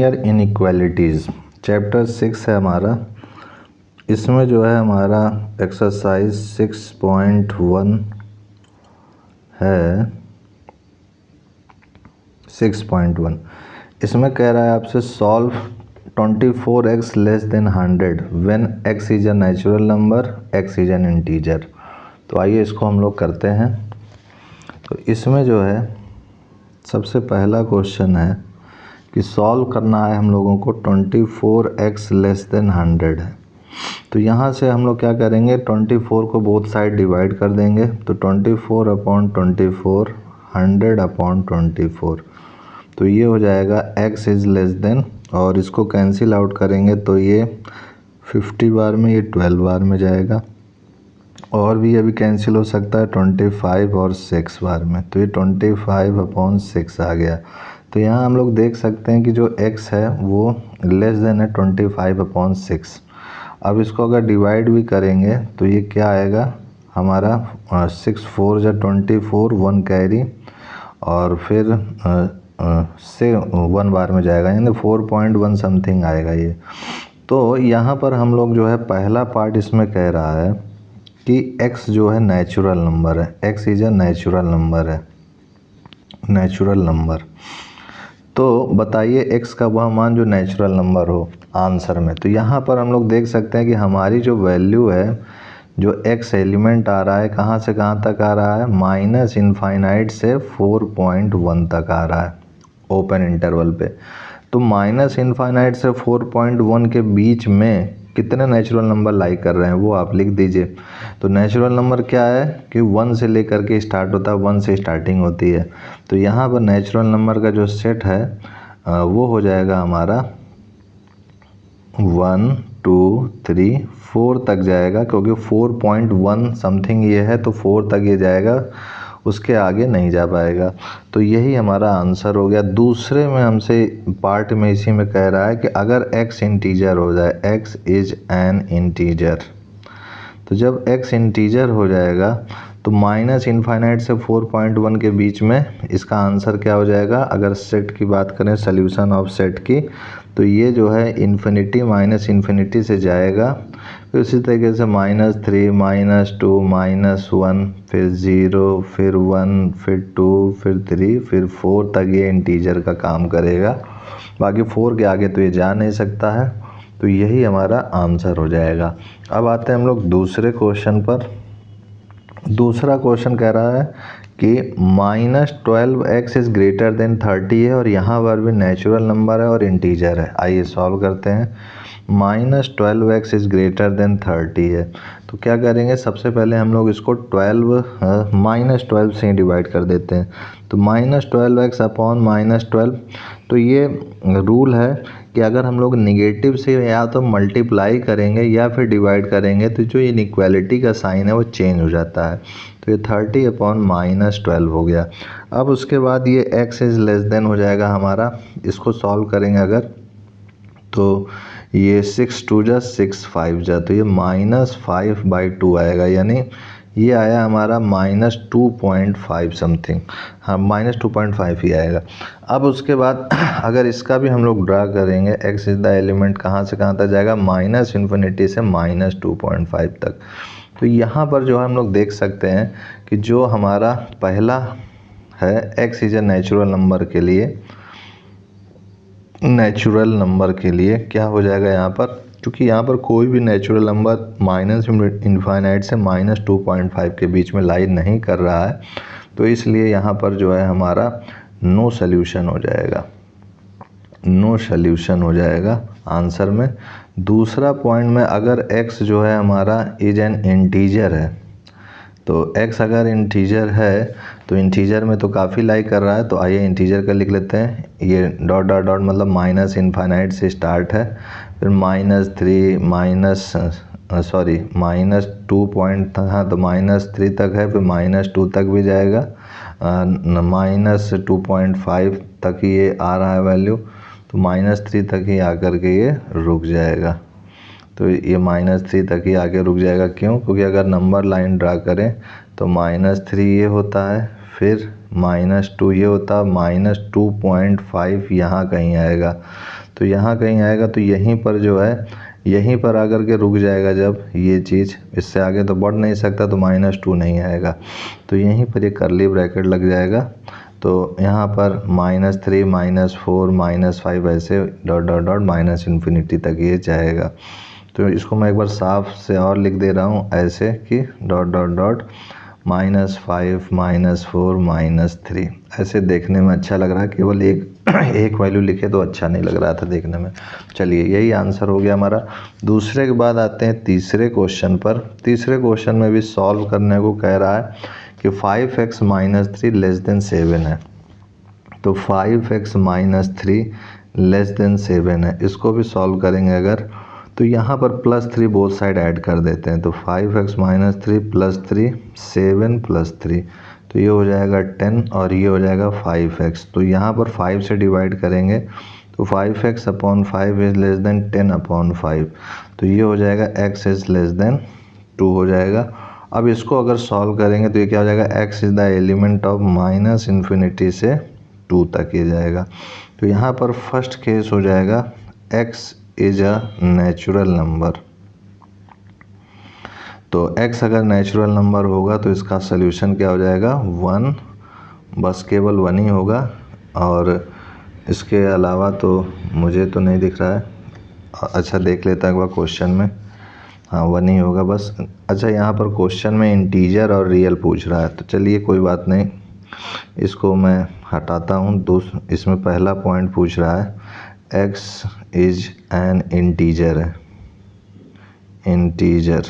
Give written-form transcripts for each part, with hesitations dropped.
Linear inequalities chapter 6 है हमारा। इसमें जो है हमारा एक्सरसाइज 6.1 है। 6.1 इसमें कह रहा है आपसे solve 24x less than 100 when x is a natural number, x is an integer. तो आइए इसको हम लोग करते हैं। तो इसमें जो है सबसे पहला क्वेश्चन है कि सॉल्व करना है हम लोगों को 24x लेस देन 100 है। तो यहाँ से हम लोग क्या करेंगे, 24 को बोथ साइड डिवाइड कर देंगे। तो 24/24 100/24, तो ये हो जाएगा x इज़ लेस देन, और इसको कैंसिल आउट करेंगे तो ये 50 बार में, ये 12 बार में जाएगा, और भी अभी कैंसिल हो सकता है 25 और 6 बार में, तो ये 25/6 आ गया। तो यहाँ हम लोग देख सकते हैं कि जो x है वो लेस देन है 25/6। अब इसको अगर डिवाइड भी करेंगे तो ये क्या आएगा हमारा 6 4 जा 24, 1 कैरी, और फिर से 1 बार में जाएगा, यानी 4.1 समथिंग आएगा ये। तो यहाँ पर हम लोग जो है पहला पार्ट इसमें कह रहा है कि x जो है नेचुरल नंबर है, x is a natural number है, नेचुरल नंबर। तो बताइए x का वह मान जो नेचुरल नंबर हो आंसर में। तो यहाँ पर हम लोग देख सकते हैं कि हमारी जो वैल्यू है, जो x एलिमेंट आ रहा है, कहाँ से कहाँ तक आ रहा है, -इनफाइनाइट से 4.1 तक आ रहा है ओपन इंटरवल पे। तो -इनफाइनाइट से 4.1 के बीच में कितने नेचुरल नंबर लाई कर रहे हैं वो आप लिख दीजिए। तो नेचुरल नंबर क्या है कि 1 से लेकर के स्टार्ट होता है, 1 से स्टार्टिंग होती है। तो यहाँ पर नेचुरल नंबर का जो सेट है वो हो जाएगा हमारा 1 2 3 4 तक जाएगा, क्योंकि 4.1 समथिंग ये है तो 4 तक ये जाएगा, उसके आगे नहीं जा पाएगा। तो यही हमारा आंसर हो गया। दूसरे में हमसे पार्ट में इसी में कह रहा है कि अगर x इंटीजर हो जाए, x इज एन इंटीजर, तो जब x इंटीजर हो जाएगा तो -इनफाइनाइट से 4.1 के बीच में इसका आंसर क्या हो जाएगा। अगर सेट की बात करें, सोल्यूशन ऑफ सेट की, तो ये जो है इन्फिनिटी -इन्फिनिटी से जाएगा, फिर उसी तरीके से -3 -2 -1 फिर 0 फिर 1 फिर 2 फिर 3 फिर 4 तक ये इंटीजर का काम करेगा। बाकी 4 के आगे तो ये जा नहीं सकता है। तो यही हमारा आंसर हो जाएगा। अब आते हैं हम लोग दूसरे क्वेश्चन पर। दूसरा क्वेश्चन कह रहा है कि -12x इज़ ग्रेटर देन 30 है, और यहाँ पर भी नेचुरल नंबर है और इंटीजर है। आइए सॉल्व करते हैं। -12x इज़ ग्रेटर देन 30 है, तो क्या करेंगे, सबसे पहले हम लोग इसको -12 से ही डिवाइड कर देते हैं। तो -12x/-12, तो ये रूल है कि अगर हम लोग निगेटिव से या तो मल्टीप्लाई करेंगे या फिर डिवाइड करेंगे तो जो इनइक्वालिटी का साइन है वो चेंज हो जाता है। तो ये 30/-12 हो गया। अब उसके बाद ये x इज़ लेस देन हो जाएगा हमारा। इसको सॉल्व करेंगे अगर, तो ये 6 2 जा 6 5 जा, तो ये -5/2 आएगा, यानी ये आया हमारा -2.5 समथिंग। हाँ, -2.5 ही आएगा। अब उसके बाद अगर इसका भी हम लोग ड्रा करेंगे, x इज द एलिमेंट कहाँ से कहाँ तक जाएगा, -इन्फिनिटी से -2.5 तक। तो यहाँ पर जो हम लोग देख सकते हैं कि जो हमारा पहला है x is a natural number के लिए, नेचुरल नंबर के लिए क्या हो जाएगा यहाँ पर, क्योंकि यहाँ पर कोई भी नेचुरल नंबर -इनफाइनाइट से -2.5 के बीच में लाई नहीं कर रहा है, तो इसलिए यहाँ पर जो है हमारा नो सॉल्यूशन हो जाएगा, नो सॉल्यूशन हो जाएगा आंसर में। दूसरा पॉइंट में अगर x जो है हमारा इज एन इंटीजर है, तो x अगर इंटीजर है तो इंटीजर में तो काफ़ी लाई कर रहा है, तो आइए इंटीजर का लिख लेते हैं। ये डॉट डॉट डॉट मतलब -इनफाइनाइट से स्टार्ट है, फिर -3 -2 पॉइंट था, तो -3 तक है, फिर -2 तक भी जाएगा, -2.5 तक ही ये आ रहा है वैल्यू, तो -3 तक ही आकर के ये रुक जाएगा। तो ये -3 तक ही आगे रुक जाएगा। क्यों? क्योंकि अगर नंबर लाइन ड्रा करें तो -3 ये होता है, फिर -2 ये होता है, -2.5 यहाँ कहीं आएगा। तो यहाँ कहीं आएगा, तो यहीं पर जो है यहीं पर आकर के रुक जाएगा। जब ये चीज़ इससे आगे तो बढ़ नहीं सकता, तो -2 नहीं आएगा, तो यहीं पर ये करली ब्रैकेट लग जाएगा। तो यहाँ पर -3 -4 -5 ऐसे डॉट डॉट डॉट -इन्फिनिटी तक ये जाएगा। तो इसको मैं एक बार साफ से और लिख दे रहा हूँ ऐसे कि डॉट डॉट डॉट -5 -4 -3। ऐसे देखने में अच्छा लग रहा है, केवल एक वैल्यू लिखे तो अच्छा नहीं लग रहा था देखने में। चलिए, यही आंसर हो गया हमारा। दूसरे के बाद आते हैं तीसरे क्वेश्चन पर। तीसरे क्वेश्चन में भी सॉल्व करने को कह रहा है कि 5x - 3 < 7 है। तो 5x - 3 < 7 है, इसको भी सॉल्व करेंगे अगर, तो यहाँ पर +3 बोथ साइड ऐड कर देते हैं। तो 5x - 3 +3 7 +3, तो ये हो जाएगा 10 और ये हो जाएगा 5x। तो यहाँ पर 5 से डिवाइड करेंगे तो 5x अपॉन 5 इज < 10/5, तो ये हो जाएगा x इज < 2 हो जाएगा। अब इसको अगर सॉल्व करेंगे तो ये क्या हो जाएगा, x is the element of -infinity से 2 तक ये जाएगा। तो यहाँ पर फर्स्ट केस हो जाएगा x is a natural number. तो x अगर नेचुरल नंबर होगा तो इसका सल्यूशन क्या हो जाएगा, 1, बस केवल 1 ही होगा। और इसके अलावा तो मुझे तो नहीं दिख रहा है। अच्छा, देख लेता एक बार क्वेश्चन में, हाँ 1 ही होगा बस। अच्छा, यहाँ पर क्वेश्चन में इंटीजर और रियल पूछ रहा है, तो चलिए कोई बात नहीं, इसको मैं हटाता हूँ। इसमें पहला पॉइंट पूछ रहा है x इज एन इंटीजर है, इंटीजर।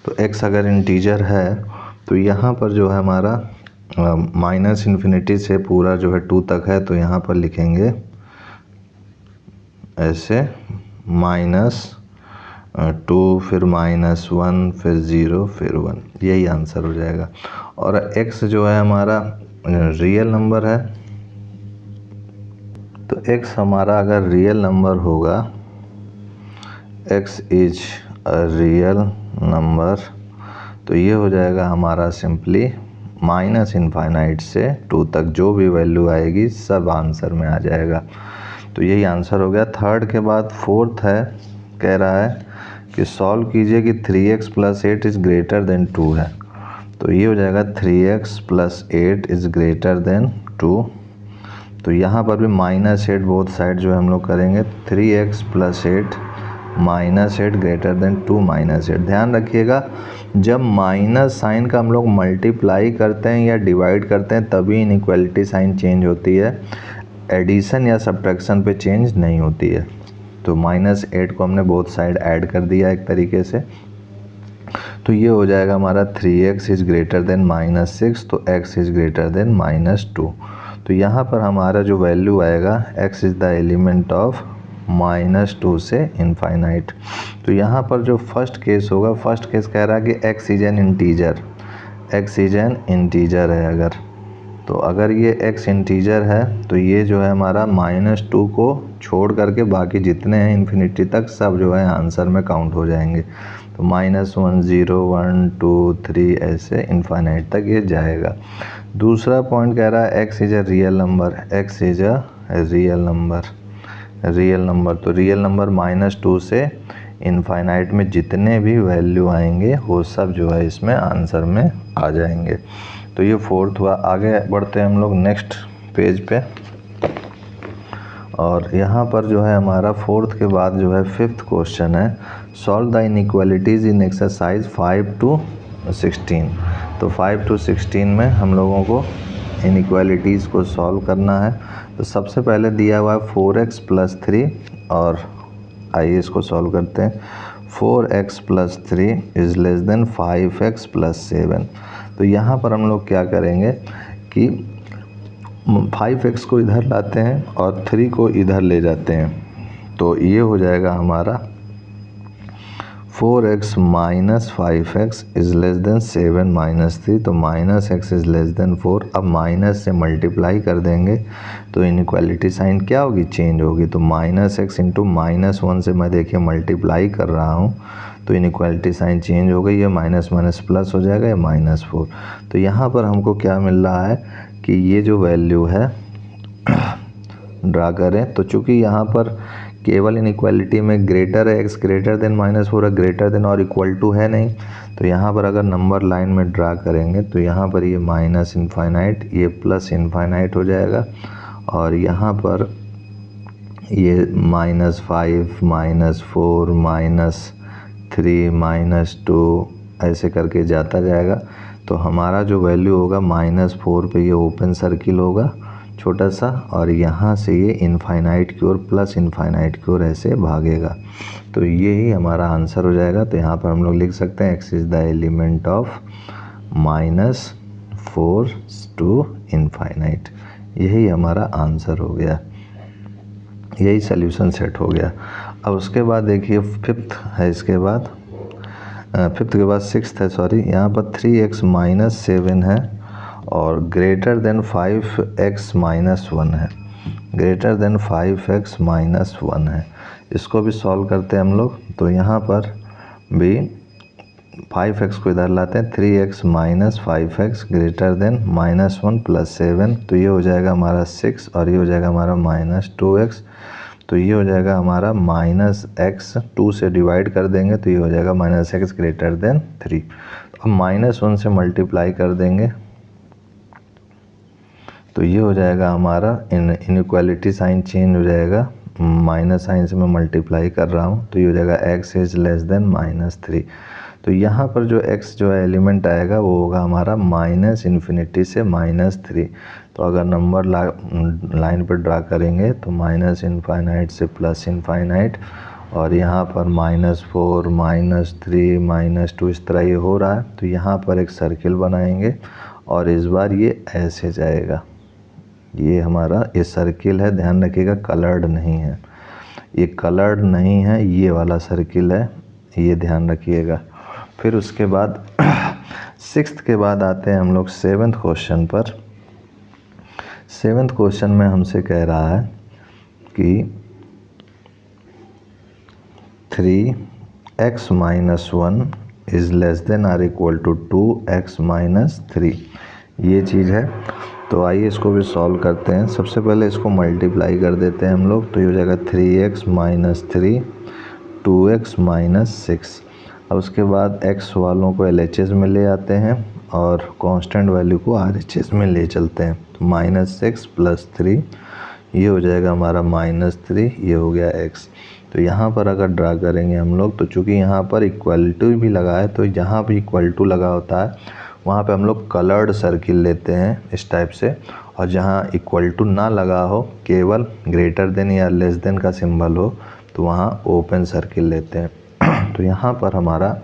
तो x अगर इंटीजर है तो यहाँ पर जो है हमारा -इन्फिनिटी से पूरा जो है 2 तक है, तो यहाँ पर लिखेंगे ऐसे -2 फिर -1 फिर 0 फिर 1, यही आंसर हो जाएगा। और x जो है हमारा रियल नंबर है, तो x हमारा अगर रियल नंबर होगा, x is a real number, तो ये हो जाएगा हमारा सिंपली -इनफाइनाइट से 2 तक जो भी वैल्यू आएगी सब आंसर में आ जाएगा। तो यही आंसर हो गया। थर्ड के बाद फोर्थ है, कह रहा है कि सॉल्व कीजिए कि 3x + 8 इज़ > 2 है। तो ये हो जाएगा 3x + 8 इज़ > 2। तो यहाँ पर भी -8 बोथ साइड जो हम लोग करेंगे, 3x + 8 -8 > 2 -8। ध्यान रखिएगा, जब माइनस साइन का हम लोग मल्टीप्लाई करते हैं या डिवाइड करते हैं तभी इनइक्वालिटी साइन चेंज होती है, एडिशन या सब्ट्रैक्शन पे चेंज नहीं होती है। तो -8 को हमने बोथ साइड ऐड कर दिया एक तरीके से, तो ये हो जाएगा हमारा 3x इज > -6, तो x इज > -2। तो यहाँ पर हमारा जो वैल्यू आएगा, x is the element of -2 से इनफाइनाइट। तो यहाँ पर जो फर्स्ट केस होगा, फर्स्ट केस कह रहा है कि x is an integer, x is an integer है अगर, तो अगर ये x इंटीजर है तो ये जो है हमारा -2 को छोड़ करके बाकी जितने हैं इन्फिनिटी तक सब जो है आंसर में काउंट हो जाएंगे। तो -1 0 1 2 3 ऐसे इनफाइनाइट तक ये जाएगा। दूसरा पॉइंट कह रहा है x is a real number, x is a real number, real number. तो रियल नंबर -2 से इनफाइनाइट में जितने भी वैल्यू आएंगे वो सब जो है इसमें आंसर में आ जाएंगे। तो ये फोर्थ हुआ। आगे बढ़ते हैं हम लोग नेक्स्ट पेज पे, और यहाँ पर जो है हमारा फोर्थ के बाद जो है फिफ्थ क्वेश्चन है, solve the inequalities in exercise 5 to 16। तो 5 to 16 में हम लोगों को इनइक्वालिटीज़ को सॉल्व करना है। तो सबसे पहले दिया हुआ है 4x + 3, और आइए इसको सॉल्व करते हैं। 4x + 3 is < 5x + 7। तो यहाँ पर हम लोग क्या करेंगे कि 5x को इधर लाते हैं और 3 को इधर ले जाते हैं, तो ये हो जाएगा हमारा 4x - 5x इज़ < 7 - 3। तो -x इज़ < 4। अब माइनस से मल्टीप्लाई कर देंगे तो इनइक्वालिटी साइन क्या होगी, चेंज होगी। तो -x इंटू -1 से मैं देखिए मल्टीप्लाई कर रहा हूँ, तो इनइक्वालिटी साइन चेंज हो गई है, माइनस माइनस प्लस हो जाएगा या -4। तो यहाँ पर हमको क्या मिल रहा है कि ये जो वैल्यू है ड्रा करें, तो चूँकि यहाँ पर केवल इनइक्वालिटी में ग्रेटर है x ग्रेटर देन -4 है, ग्रेटर देन और इक्वल टू है नहीं। तो यहाँ पर अगर नंबर लाइन में ड्रा करेंगे तो यहाँ पर ये माइनस इनफाइनाइट, ये प्लस इनफाइनाइट हो जाएगा, और यहाँ पर ये -5 -4 -3 -2 ऐसे करके जाता जाएगा। तो हमारा जो वैल्यू होगा -4 पे ये ओपन सर्किल होगा छोटा सा, और यहाँ से ये इनफाइनाइट की ओर प्लस इनफाइनाइट की ओर ऐसे भागेगा। तो ये ही हमारा आंसर हो जाएगा। तो यहाँ पर हम लोग लिख सकते हैं x is the element of -4 to infinite. यही हमारा आंसर हो गया, यही सल्यूशन सेट हो गया। अब उसके बाद देखिए फिफ्थ है, इसके बाद फिफ्थ के बाद सिक्स्थ है, सॉरी, यहाँ पर 3x - 7 है और ग्रेटर देन 5x - 1 है, ग्रेटर देन 5x - 1 है। इसको भी सॉल्व करते हैं हम लोग। तो यहाँ पर भी 5x को इधर लाते हैं, 3x - 5x ग्रेटर देन -1 + 7, तो ये हो जाएगा हमारा 6 और ये हो जाएगा हमारा -2x। तो ये हो जाएगा हमारा -x, 2 से डिवाइड कर देंगे तो ये हो जाएगा -x ग्रेटर देन 3। अब -1 से मल्टीप्लाई कर देंगे तो ये हो जाएगा हमारा, इनइक्वालिटी साइन चेंज हो जाएगा, माइनस साइन से मैं मल्टीप्लाई कर रहा हूँ, तो ये हो जाएगा x इज़ लेस देन -3। तो यहाँ पर जो x जो है एलिमेंट आएगा वो होगा हमारा -∞ से -3। तो अगर नंबर लाइन पर ड्रा करेंगे तो -∞ से प्लस इनफाइनाइट, और यहाँ पर -4 -3 -2 इस तरह ये हो रहा है। तो यहाँ पर एक सर्किल बनाएंगे और इस बार ये ऐसे जाएगा। ये हमारा ये सर्किल है, ध्यान रखिएगा कलर्ड नहीं है, ये कलर्ड नहीं है, ये वाला सर्किल है, ये ध्यान रखिएगा। फिर उसके बाद सिक्स्थ के बाद आते हैं हम लोग सेवन्थ क्वेश्चन पर। सेवन्थ क्वेश्चन में हमसे कह रहा है कि 3x - 1 is less than or equal to 2x - 3, ये चीज़ है। तो आइए इसको भी सॉल्व करते हैं। सबसे पहले इसको मल्टीप्लाई कर देते हैं हम लोग, तो ये हो जाएगा 3x - 3 2x - 6। अब उसके बाद x वालों को LHS में ले आते हैं और कांस्टेंट वैल्यू को RHS में ले चलते हैं। तो -6 + 3 ये हो जाएगा हमारा -3, ये हो गया x। तो यहाँ पर अगर ड्रा करेंगे हम लोग, तो चूँकि यहाँ पर इक्वल टू भी लगा है, तो जहाँ भी इक्वल टू लगा होता है वहाँ पे हम लोग कलर्ड सर्किल लेते हैं इस टाइप से, और जहाँ इक्वल टू ना लगा हो, केवल ग्रेटर देन या लेस देन का सिंबल हो, तो वहाँ ओपन सर्किल लेते हैं। तो यहाँ पर हमारा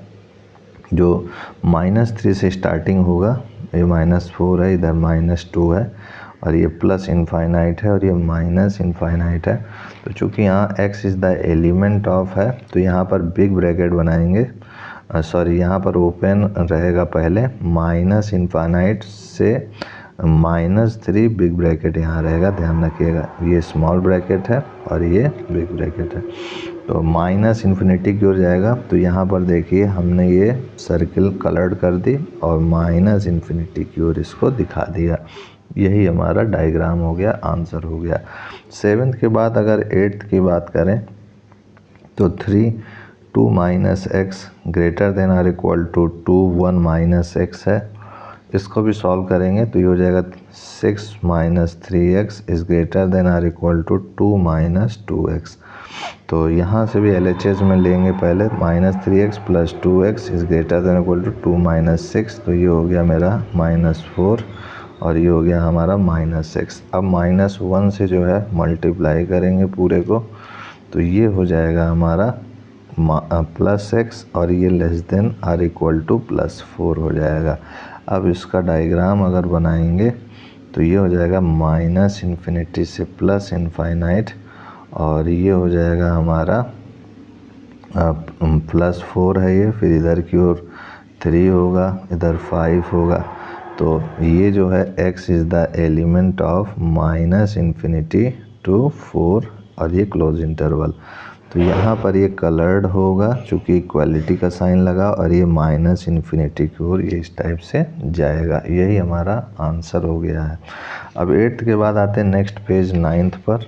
जो -3 से स्टार्टिंग होगा, ये -4 है, इधर -2 है, और ये प्लस इनफाइनाइट है और ये माइनस इनफाइनाइट है। तो चूँकि यहाँ x is the element of है, तो यहाँ पर बिग ब्रैकेट बनाएंगे, सॉरी यहाँ पर ओपन रहेगा पहले, माइनस इनफाइनाइट से -3 बिग ब्रैकेट यहाँ रहेगा, ध्यान रखिएगा। ये स्मॉल ब्रैकेट है और ये बिग ब्रैकेट है। तो -∞ की ओर जाएगा। तो यहाँ पर देखिए हमने ये सर्किल कलर्ड कर दी और -∞ की ओर इसको दिखा दिया। यही हमारा डायग्राम हो गया, आंसर हो गया। सेवन्थ के बाद अगर एट्थ की बात करें तो 3 2 - x greater than or equal to 2 1 - x है। इसको भी सॉल्व करेंगे तो ये हो जाएगा 6 - 3x is greater than or equal to 2 - 2x। तो यहाँ से भी LHS में लेंगे पहले, -3x + 2x is greater than equal to 2 - 6। तो ये हो गया मेरा -4 और ये हो गया हमारा -6। अब -1 से जो है मल्टीप्लाई करेंगे पूरे को, तो ये हो जाएगा हमारा +x और ये less than or equal to +4 हो जाएगा। अब इसका डायग्राम अगर बनाएंगे तो ये हो जाएगा -∞ से प्लस इनफाइनाइट, और ये हो जाएगा हमारा +4 है ये, फिर इधर की ओर 3 होगा, इधर 5 होगा। तो ये जो है x is the element of -∞ to 4 और ये क्लोज इंटरवल। तो यहाँ पर ये कलर्ड होगा चूँकि इक्वालिटी का साइन लगा, और ये -∞ की ओर ये इस टाइप से जाएगा। यही हमारा आंसर हो गया है। अब एट्थ के बाद आते हैं नेक्स्ट पेज 9th पर।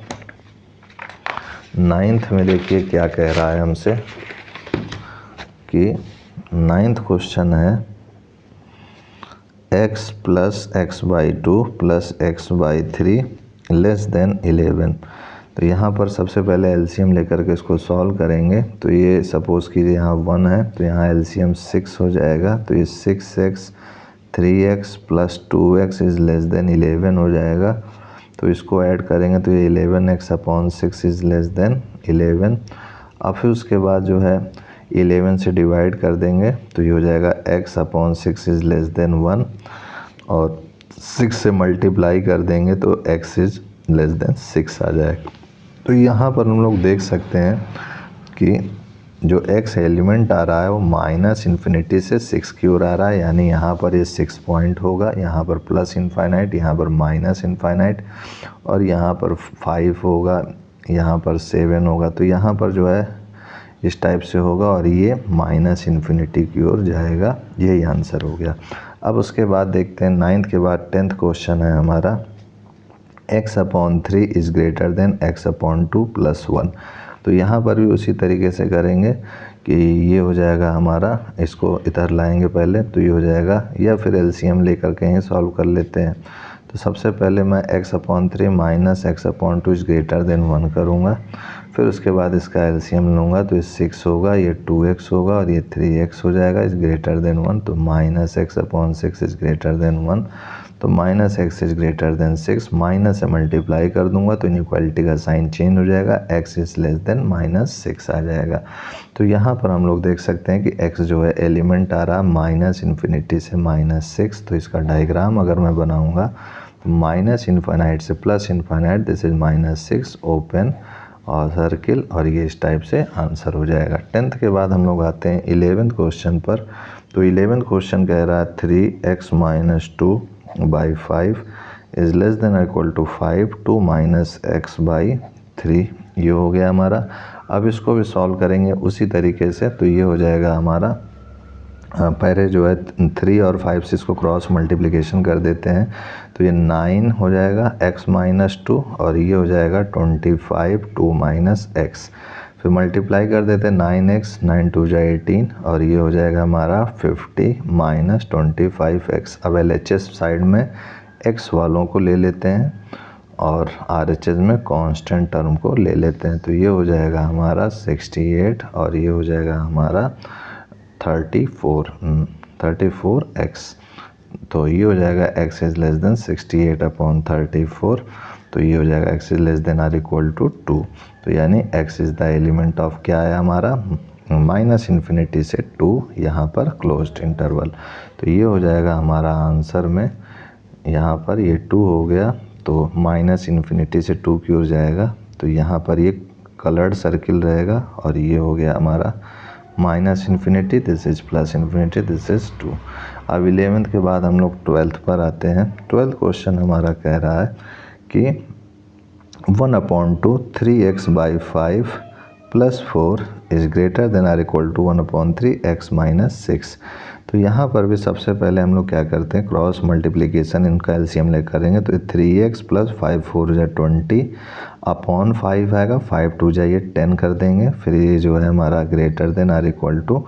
नाइन्थ में देखिए क्या कह रहा है हमसे कि नाइन्थ क्वेश्चन है x plus x by two plus x by three less than 11। तो यहाँ पर सबसे पहले एलसीएम लेकर के इसको सॉल्व करेंगे। तो ये सपोज़ कीजिए यहाँ 1 है तो यहाँ एलसीएम 6 हो जाएगा। तो ये 6x 3x plus 2x is less then 11 हो जाएगा। तो इसको ऐड करेंगे तो ये 11x upon 6 is less then 11। अब फिर उसके बाद जो है 11 से डिवाइड कर देंगे तो ये हो जाएगा x upon 6 is less then 1 और 6 से मल्टीप्लाई कर देंगे तो x इज़ लेस देन 6 आ जाएगा। तो यहाँ पर हम लोग देख सकते हैं कि जो x एलिमेंट आ रहा है वो माइनस इन्फिनिटी से 6 की ओर आ रहा है, यानी यहाँ पर ये 6 पॉइंट होगा, यहाँ पर प्लस इनफाइनाइट, यहाँ पर माइनस इनफाइनाइट और यहाँ पर 5 होगा, यहाँ पर 7 होगा। तो यहाँ पर जो है इस टाइप से होगा और ये माइनस इन्फिनिटी की ओर जाएगा। यही आंसर हो गया। अब उसके बाद देखते हैं 9th के बाद 10th क्वेश्चन है हमारा x upon 3 is greater then x upon 2 plus 1। तो यहाँ पर भी उसी तरीके से करेंगे कि ये हो जाएगा हमारा, इसको इधर लाएंगे पहले तो ये हो जाएगा, या फिर एलसीएम लेकर कहीं सॉल्व कर लेते हैं। तो सबसे पहले मैं x upon 3 minus x upon 2 is greater then 1 करूँगा। फिर उसके बाद इसका एलसीएम लूँगा तो ये 6 होगा, ये 2x होगा और ये 3x हो जाएगा इज़ ग्रेटर देन 1। तो minus x upon 6 is greater then 1। तो minus x is greater then 6, minus से मल्टीप्लाई कर दूंगा तो इनइक्वालिटी का साइन चेंज हो जाएगा, x is less then minus 6 आ जाएगा। तो यहाँ पर हम लोग देख सकते हैं कि x जो है एलिमेंट आ रहा है माइनस इन्फिनिटी से माइनस 6। तो इसका डायग्राम अगर मैं बनाऊँगा तो माइनस इनफाइनाइट से plus infinite, this is minus 6 open और सर्किल, और ये इस टाइप से आंसर हो जाएगा। 10th के बाद हम लोग आते हैं 11th क्वेश्चन पर। तो 11th क्वेश्चन कह रहा है 3x minus 2 by 5 is less than equal to 5 2 minus x by 3। ये हो गया हमारा। अब इसको भी सॉल्व करेंगे उसी तरीके से। तो ये हो जाएगा हमारा, पहले जो है 3 और 5 से इसको क्रॉस मल्टीप्लिकेशन कर देते हैं तो ये 9 हो जाएगा x माइनस 2 और ये हो जाएगा 25 2 माइनस x। फिर मल्टीप्लाई कर देते हैं 9x 9 2 जा 18 और ये हो जाएगा हमारा 50 माइनस 25x। अब LHS साइड में x वालों को ले लेते हैं और RHS में कांस्टेंट टर्म को ले लेते हैं। तो ये हो जाएगा हमारा 68 और ये हो जाएगा हमारा 34x। तो ये हो जाएगा x is less than 68 upon 34। तो ये हो जाएगा x is less than or equal to 2। तो यानी x is the element of क्या है हमारा, माइनस इन्फिनिटी से 2, यहाँ पर क्लोज्ड इंटरवल। तो ये हो जाएगा हमारा आंसर में, यहाँ पर ये 2 हो गया तो माइनस इन्फिनिटी से 2 की ओर जाएगा। तो यहाँ पर ये कलर्ड सर्किल रहेगा और ये हो गया हमारा minus infinity, this is plus infinity, this is 2। अब 11th के बाद हम लोग 12th पर आते हैं। 12th क्वेश्चन हमारा कह रहा है कि 1/2 3x by 5 plus 4 is greater than or equal to 1/3 x minus 6। तो यहाँ पर भी सबसे पहले हम लोग क्या करते हैं, क्रॉस मल्टीप्लिकेशन, इनका एलसीएम ले करेंगे तो 3x प्लस 5 4 जा 20 अपॉन 5 आएगा, 5 2 जा ये 10 कर देंगे। फिर ये जो है हमारा greater than or equal to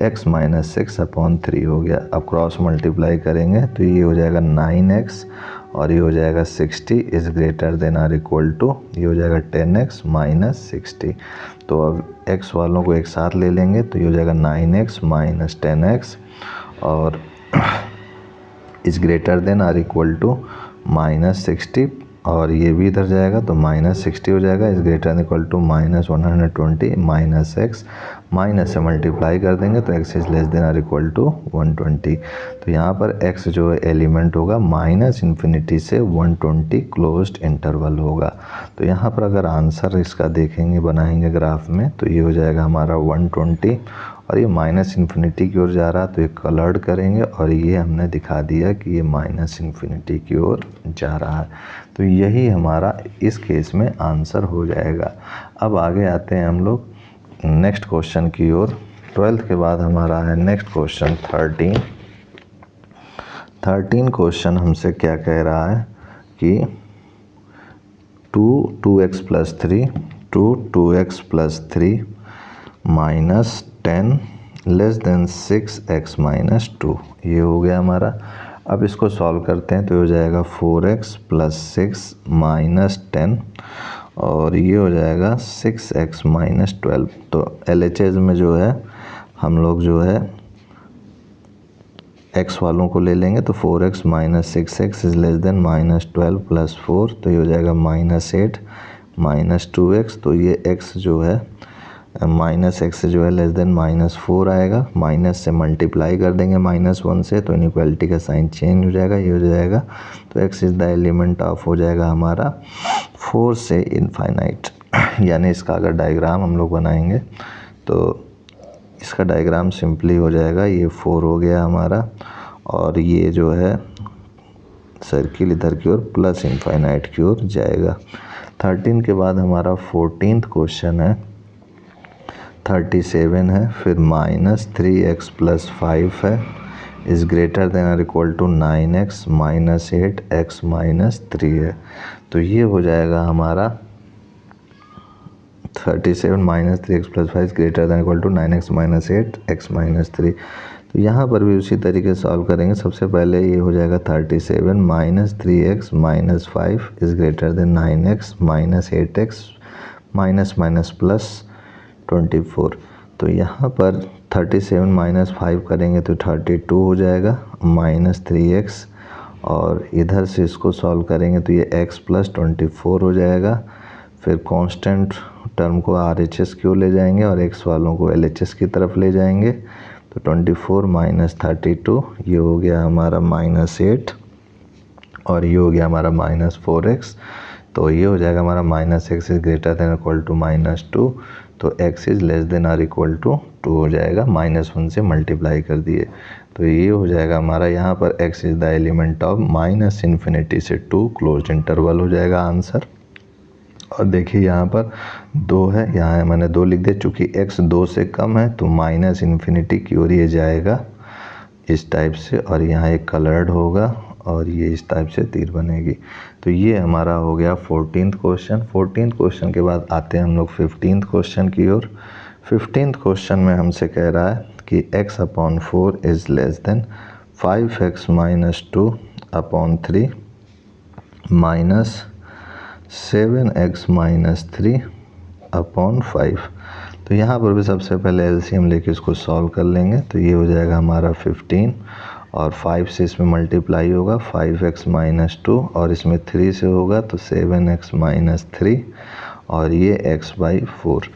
x minus 6 upon 3 हो गया। अब क्रॉस मल्टीप्लाई करेंगे तो ये हो जाएगा 9x और ये हो जाएगा 60 is greater than or equal to, ये हो जाएगा 10x माइनस 60। तो अब x वालों को एक साथ ले लेंगे तो ये हो जाएगा 9x माइनस 10x और is greater than or equal to minus 60 और ये भी इधर जाएगा तो माइनस 60 हो जाएगा, is greater than equal to minus 120 minus x, minus से मल्टीप्लाई कर देंगे तो x is less than or equal to 120। तो यहाँ पर x जो एलिमेंट होगा माइनस इन्फिनिटी से 120 क्लोज्ड इंटरवल होगा। तो यहाँ पर अगर आंसर इसका देखेंगे बनाएंगे ग्राफ में तो ये हो जाएगा हमारा 120 और ये माइनस इन्फिनिटी की ओर जा रहा है तो ये कलर्ड करेंगे और ये हमने दिखा दिया कि ये माइनस इन्फिनिटी की ओर जा रहा है। तो यही हमारा इस केस में आंसर हो जाएगा। अब आगे आते हैं हम लोग नेक्स्ट क्वेश्चन की ओर। 12th के बाद हमारा है नेक्स्ट क्वेश्चन 13 क्वेश्चन हमसे क्या कह रहा है कि 2x plus 3 2x plus 3 minus 10 less than 6x minus 2। ये हो गया हमारा। अब इसको सॉल्व करते हैं तो ये हो जाएगा 4x प्लस 6 माइनस 10 और ये हो जाएगा 6x माइनस 12। तो LHS में जो है हम लोग जो है x वालों को ले लेंगे तो 4x minus 6x is less then minus 12 plus 4, तो ये हो जाएगा माइनस 8 माइनस 2x। तो ये x जो है माइनस x जो है लेस देन माइनस 4 आएगा। माइनस से मल्टीप्लाई कर देंगे माइनस 1 से तो इनइक्वालिटी का साइन चेंज हो जाएगा, ये हो जाएगा। तो x is the element of हो जाएगा हमारा 4 से इनफाइनाइट। यानी इसका अगर डायग्राम हम लोग बनाएंगे तो इसका डायग्राम सिंपली हो जाएगा, ये 4 हो गया हमारा और ये जो है सर्किल इधर की ओर प्लस इनफाइनाइट की ओर जाएगा। 13 के बाद हमारा 14th क्वेश्चन है 37 है, फिर माइनस 3x प्लस 5 है इज़ ग्रेटर देन और equal to 9x minus 8x minus 3 है। तो ये हो जाएगा हमारा 37 minus 3x plus 5 greater than equal to 9x minus 8x minus 3। तो यहाँ पर भी उसी तरीके से सॉल्व करेंगे। सबसे पहले ये हो जाएगा 37 minus 3x minus 5 is greater then 9x minus 8x minus minus plus 24। तो यहाँ पर 37 माइनस 5 करेंगे तो 32 हो जाएगा माइनस 3x और इधर से इसको सॉल्व करेंगे तो ये x प्लस 24 हो जाएगा। फिर कांस्टेंट टर्म को RHS की ओर ले जाएंगे और x वालों को LHS की तरफ ले जाएंगे तो 24 माइनस 32 ये हो गया हमारा माइनस 8 और ये हो गया हमारा माइनस 4x। तो ये हो जाएगा हमारा minus x is greater than equal to minus 2, तो x इज़ लेस देन और इक्वल टू 2 हो जाएगा। माइनस 1 से मल्टीप्लाई कर दिए तो ये हो जाएगा हमारा। यहाँ पर x is the element of minus infinity से 2 क्लोज इंटरवल हो जाएगा आंसर। और देखिए यहाँ पर 2 है, यहाँ मैंने 2 लिख दिया, चूँकि x 2 से कम है तो माइनस इन्फिनिटी की ओर ये जाएगा इस टाइप से और यहाँ एक कलर्ड होगा और ये इस टाइप से तीर बनेगी। तो ये हमारा हो गया 14th क्वेश्चन। 14th क्वेश्चन के बाद आते हैं हम लोग 15th क्वेश्चन की ओर। 15th क्वेश्चन में हमसे कह रहा है कि x upon 4 is less then 5x minus 2 upon 3 minus 7x minus 3 upon 5। तो यहाँ पर भी सबसे पहले LCM लेके इसको सॉल्व कर लेंगे तो ये हो जाएगा हमारा 15 और 5 से इसमें मल्टीप्लाई होगा 5x माइनस 2 और इसमें 3 से होगा तो 7x माइनस 3 और ये x बाई 4।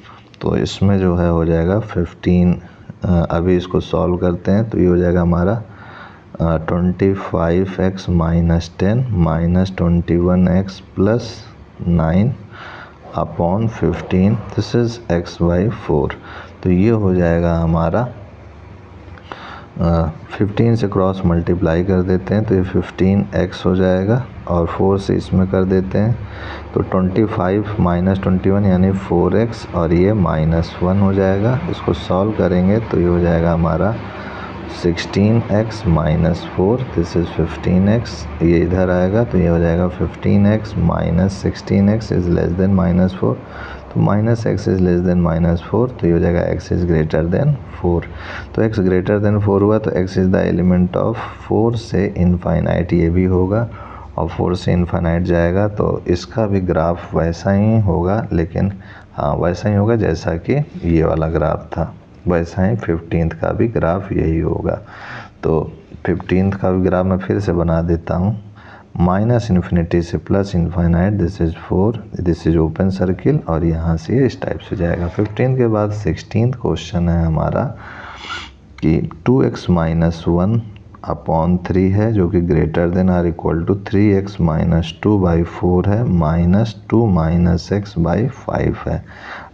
तो इसमें जो है हो जाएगा 15। अभी इसको सॉल्व करते हैं तो ये हो जाएगा हमारा 25x minus 10 minus 21x plus 9 upon 15 this is x by 4। तो ये हो जाएगा हमारा 15 से क्रॉस मल्टीप्लाई कर देते हैं तो ये 15x हो जाएगा और 4 से इसमें कर देते हैं तो 25 माइनस 21 यानी 4x और ये माइनस 1 हो जाएगा। इसको सॉल्व करेंगे तो ये हो जाएगा हमारा 16x minus 4 this is 15x, ये इधर आएगा तो ये हो जाएगा 15x minus 16x is less then minus 4। तो minus x is less then minus 4 तो ये हो जाएगा x इज़ ग्रेटर देन 4। तो x ग्रेटर देन 4 हुआ तो x is the element of 4 से इनफाइनाइट ये भी होगा और 4 से इनफाइनाइट जाएगा तो इसका भी ग्राफ वैसा ही होगा, लेकिन हाँ वैसा ही होगा जैसा कि ये वाला ग्राफ था, वैसा ही 15th का भी ग्राफ यही होगा। तो 15th का भी ग्राफ मैं फिर से बना देता हूँ। माइनस इन्फिनिटी से plus infinite this is 4 this is open circle और यहाँ से इस टाइप से जाएगा। 15 के बाद 16th क्वेश्चन है हमारा कि 2x माइनस 1 अपॉन 3 है जो कि greater than or equal to 3x minus 2 by 4 है माइनस 2 माइनस x बाई 5 है।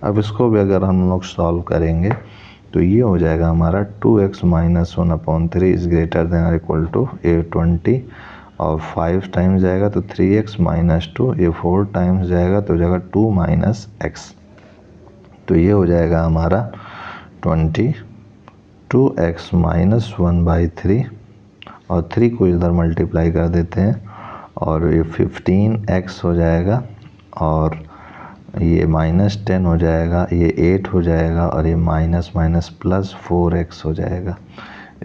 अब इसको भी अगर हम लोग सॉल्व करेंगे तो ये हो जाएगा हमारा 2x minus 1 upon 3 is greater than or equal to 20 और 5 टाइम्स जाएगा तो 3x माइनस 2, ये 4 टाइम्स जाएगा तो हो जाएगा 2 माइनस x। तो ये हो जाएगा हमारा 22x माइनस 1 बाई 3 और 3 को इधर मल्टीप्लाई कर देते हैं और ये 15x हो जाएगा और ये -10 हो जाएगा, ये 8 हो जाएगा और ये माइनस माइनस प्लस 4x हो जाएगा।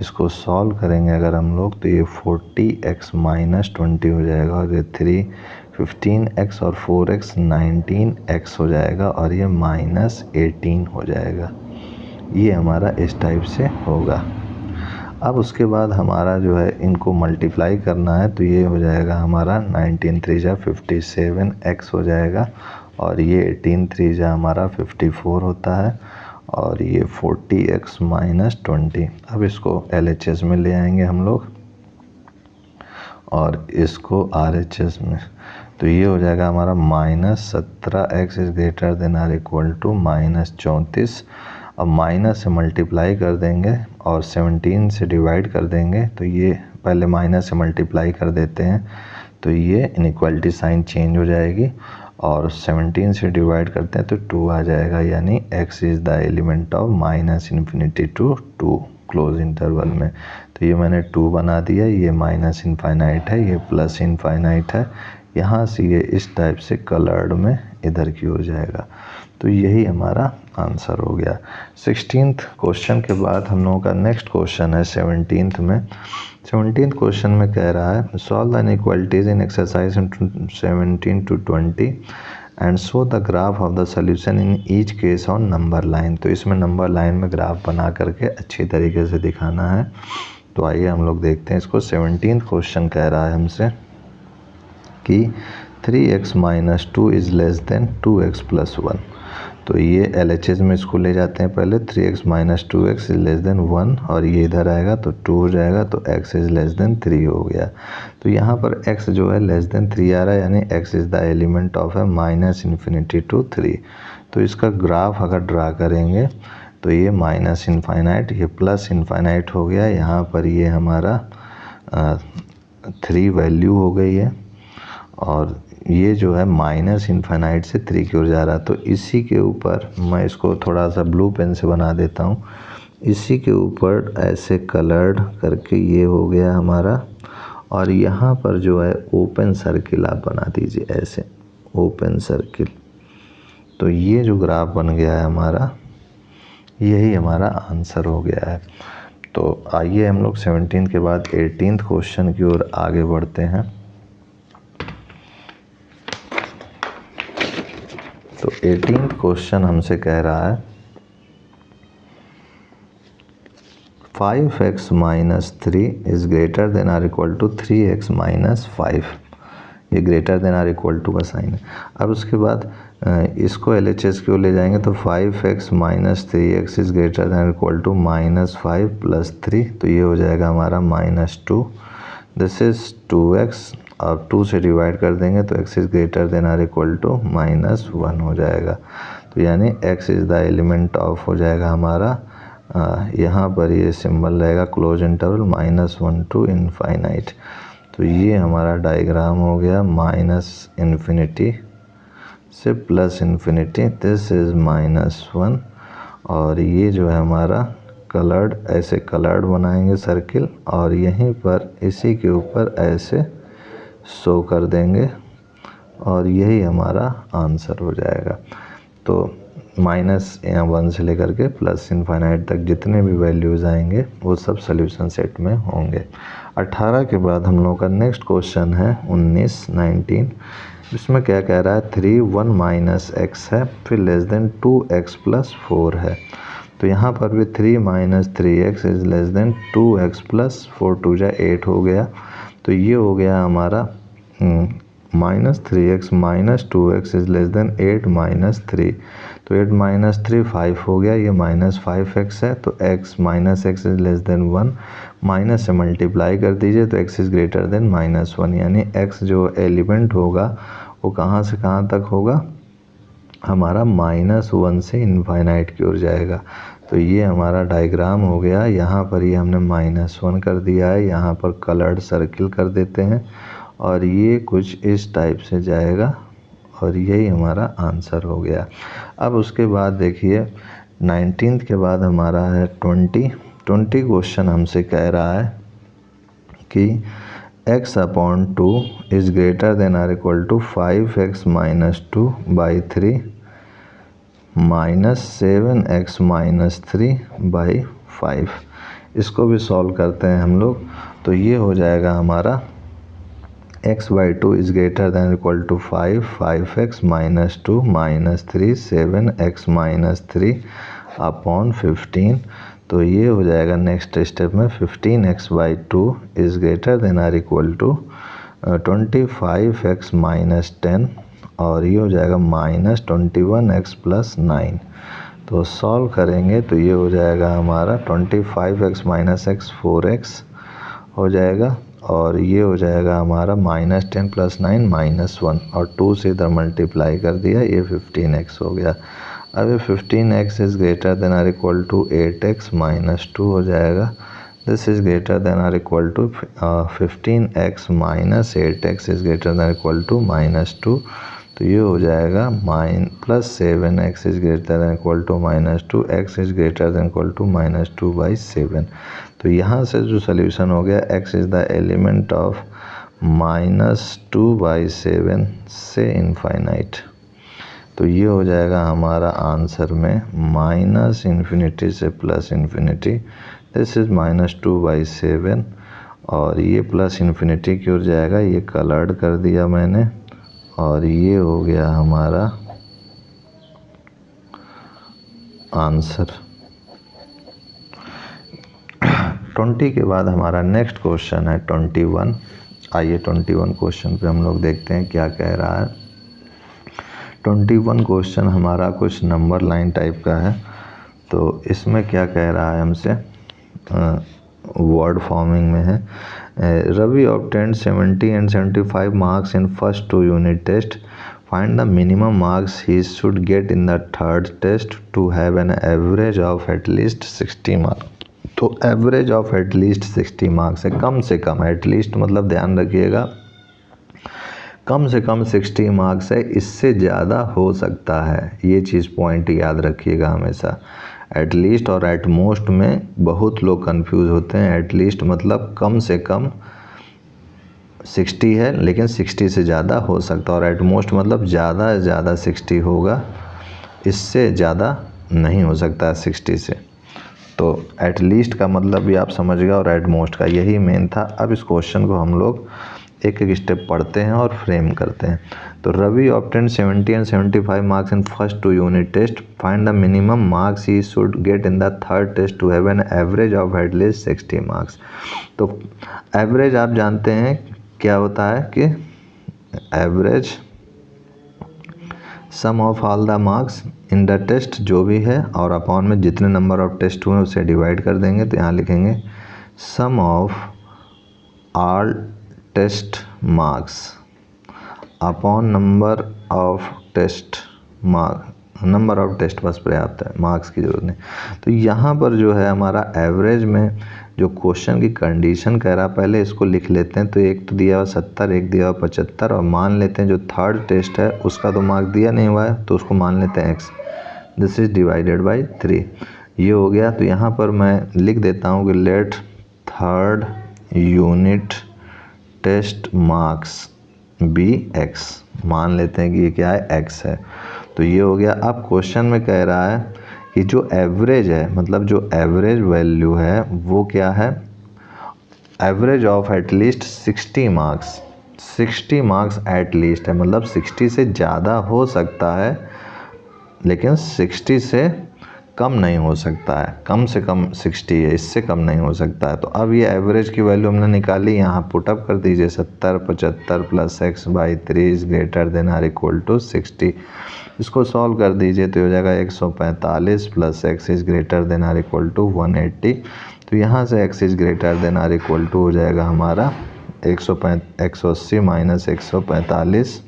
इसको सॉल्व करेंगे अगर हम लोग तो ये 40x - 20 हो जाएगा और ये 3 15x और 4x 19x हो जाएगा और ये -18 हो जाएगा। ये हमारा इस टाइप से होगा। अब उसके बाद हमारा जो है इनको मल्टीप्लाई करना है, तो ये हो जाएगा हमारा 19 3 जा 57x हो जाएगा और ये 18 3 जा हमारा 54 होता है और ये 40x - 20। अब इसको LHS में ले आएंगे हम लोग और इसको RHS में, तो ये हो जाएगा हमारा -17x is greater than or equal to -34। अब माइनस से मल्टीप्लाई कर देंगे और 17 से डिवाइड कर देंगे, तो ये पहले माइनस से मल्टीप्लाई कर देते हैं तो ये इनइक्वालिटी साइन चेंज हो जाएगी और 17 से डिवाइड करते हैं तो 2 आ जाएगा, यानी x is the element of -∞ to 2 close interval में। तो ये मैंने 2 बना दिया, ये -∞ है, ये +∞ है। यहाँ से ये इस टाइप से कलर्ड में इधर की ओर जाएगा। तो यही हमारा आंसर हो गया। 16th क्वेश्चन के बाद हम लोगों का नेक्स्ट क्वेश्चन है 17th में। 17th क्वेश्चन में कह रहा है solve the inequalities in exercise 17 to 20 and show the graph of the solution in each case on number line. तो इसमें नंबर लाइन में ग्राफ बना करके अच्छी तरीके से दिखाना है। तो आइए हम लोग देखते हैं इसको। 17th क्वेश्चन कह रहा है हमसे कि 3x - 2 is less then 2x + 1। तो ये LHS में इसको ले जाते हैं पहले। 3x - 2x is less then 1 और ये इधर आएगा तो 2 हो जाएगा, तो x इज़ लेस देन 3 हो गया। तो यहाँ पर x जो है लेस देन 3 आ रहा है, यानी x is the element of है -∞ टू 3। तो इसका ग्राफ अगर ड्रा करेंगे तो ये -∞, ये +∞ हो गया। यहाँ पर ये हमारा 3 वैल्यू हो गई है और ये जो है -∞ से 3 की ओर जा रहा है। तो इसी के ऊपर मैं इसको थोड़ा सा ब्लू पेन से बना देता हूँ। इसी के ऊपर ऐसे कलर्ड करके ये हो गया हमारा, और यहाँ पर जो है ओपन सर्किल आप बना दीजिए, ऐसे ओपन सर्किल। तो ये जो ग्राफ बन गया है हमारा, यही हमारा आंसर हो गया है। तो आइए हम लोग 17 के बाद 18th क्वेश्चन की ओर आगे बढ़ते हैं। तो 18th क्वेश्चन हमसे कह रहा है 5x - 3 is greater than or equal to 3x - 5। ये greater than or equal to का साइन है। अब उसके बाद इसको LHS की ओर ले जाएंगे तो 5x - 3x is greater than or equal to -5 + 3। तो ये हो जाएगा हमारा -2। दिस इज़ 2x, अब 2 से डिवाइड कर देंगे तो x is greater than or equal to -1 हो जाएगा। तो यानी x is the element of हो जाएगा हमारा, यहाँ पर ये सिंबल रहेगा क्लोज इंटरवल -1 to ∞। तो ये हमारा डायग्राम हो गया -∞ से +∞। दिस इज़ -1 और ये जो है हमारा कलर्ड, ऐसे कलर्ड बनाएंगे सर्किल और यहीं पर इसी के ऊपर ऐसे शो कर देंगे और यही हमारा आंसर हो जाएगा। तो -1 से लेकर के +∞ तक जितने भी वैल्यूज़ आएंगे वो सब सोल्यूशन सेट में होंगे। 18 के बाद हम लोगों का नेक्स्ट क्वेश्चन है 19 इसमें क्या कह रहा है 3 1 - x है, फिर लेस देन 2x + 4 है। तो यहाँ पर भी 3 - 3x is less then 2x + 4, 2 जा 8 हो गया। तो ये हो गया हमारा -3x - 2x is less then 8 - 3। तो 8 - 3 5 हो गया, ये -5x है। तो x -x is less then 1, minus से मल्टीप्लाई कर दीजिए तो x इज़ ग्रेटर देन -1, यानी x जो एलिमेंट होगा वो कहाँ से कहाँ तक होगा, हमारा -1 से इनफाइनाइट की ओर जाएगा। तो ये हमारा डायग्राम हो गया। यहाँ पर ये हमने -1 कर दिया है, यहाँ पर कलर्ड सर्किल कर देते हैं और ये कुछ इस टाइप से जाएगा और यही हमारा आंसर हो गया। अब उसके बाद देखिए 19th के बाद हमारा है 20 क्वेश्चन हमसे कह रहा है कि x/2 is greater than or equal to 5x - 2/3 -7x-3/5। इसको भी सॉल्व करते हैं हम लोग, तो ये हो जाएगा हमारा x/2 is greater than equal to 5, 5x - 2 -3 7x-3/15। तो ये हो जाएगा नेक्स्ट स्टेप में 15x/2 is greater than or equal to 25x - 10, और ये हो जाएगा -21x + 9। तो सॉल्व करेंगे तो ये हो जाएगा हमारा 25x - x 4x हो जाएगा, और ये हो जाएगा हमारा -10 + 9 -1, और 2 से इधर मल्टीप्लाई कर दिया, ये 15x हो गया। अब ये 15x is greater than or equal to 8x - 2 हो जाएगा। This is greater than or equal to 15x - 8x is greater than equal to -2, तो ये हो जाएगा +7x is greater than equal to -2, x is greater than equal to -2/7। तो यहाँ से जो सॉल्यूशन हो गया, x is the element of -2/7 से इनफाइनाइट। तो ये हो जाएगा हमारा आंसर में -∞ से +∞। दिस इज़ -2/7, और ये +∞ की ओर जाएगा, ये कलर्ड कर दिया मैंने, और ये हो गया हमारा आंसर। 20 के बाद हमारा नेक्स्ट क्वेश्चन है 21। आइए 21 क्वेश्चन पे हम लोग देखते हैं क्या कह रहा है। 21 क्वेश्चन हमारा कुछ नंबर लाइन टाइप का है। तो इसमें क्या कह रहा है हमसे, वर्ड फॉर्मिंग में है। Ravi obtained 70 and 75 marks in first 2 unit test. Find the minimum marks he should get in the third test to have an average of at least 60 marks. तो एवरेज ऑफ एटलीस्ट 60 मार्क्स है, कम से कम, at least मतलब ध्यान रखिएगा कम से कम 60 marks है, इससे ज़्यादा हो सकता है, ये चीज़ पॉइंट याद रखिएगा हमेशा। एटलीस्ट और एट मोस्ट में बहुत लोग कंफ्यूज होते हैं। एटलीस्ट मतलब कम से कम 60 है, लेकिन 60 से ज़्यादा हो सकता है, और एट मोस्ट मतलब ज़्यादा से ज़्यादा 60 होगा, इससे ज़्यादा नहीं हो सकता है 60 से। तो एटलीस्ट का मतलब भी आप समझ गए, और एट मोस्ट का, यही मेन था। अब इस क्वेश्चन को हम लोग एक एक स्टेप पढ़ते हैं और फ्रेम करते हैं। तो Ravi obtained 70 and 75 marks in first 2 unit test. Find the minimum marks he should get in the third test to have an average of at least 60 marks. तो एवरेज आप जानते हैं क्या होता है कि average sum of all the marks in the test, जो भी है, और अपॉन में जितने नंबर ऑफ टेस्ट हुए उसे डिवाइड कर देंगे। तो यहाँ लिखेंगे sum of all test marks upon number of test mark, number of test बस पर्याप्त है, मार्क्स की ज़रूरत नहीं। तो यहाँ पर जो है हमारा एवरेज में जो क्वेश्चन की कंडीशन कह रहा है, पहले इसको लिख लेते हैं। तो एक तो दिया हुआ 70, एक दिया हुआ 75, और मान लेते हैं जो थर्ड टेस्ट है उसका तो मार्क दिया नहीं हुआ है, तो उसको मान लेते हैं x। This is divided by 3, ये हो गया। तो यहाँ पर मैं लिख देता हूँ कि let third unit test marks be x, मान लेते हैं कि ये क्या है, x है। तो ये हो गया। अब क्वेश्चन में कह रहा है कि जो एवरेज है, मतलब जो एवरेज वैल्यू है वो क्या है, average of at least 60 marks. 60 marks at least है, मतलब 60 से ज़्यादा हो सकता है, लेकिन 60 से कम नहीं हो सकता है। कम से कम 60 है, इससे कम नहीं हो सकता है। तो अब ये एवरेज की वैल्यू हमने निकाली, यहाँ पुटअप कर दीजिए। 70 75 + x/3 is greater than or equal to 60। इसको सॉल्व कर दीजिए तो हो जाएगा 145 + x is greater than or equal to 180। तो यहाँ से x is greater than or equal to हो जाएगा हमारा 180 - 145,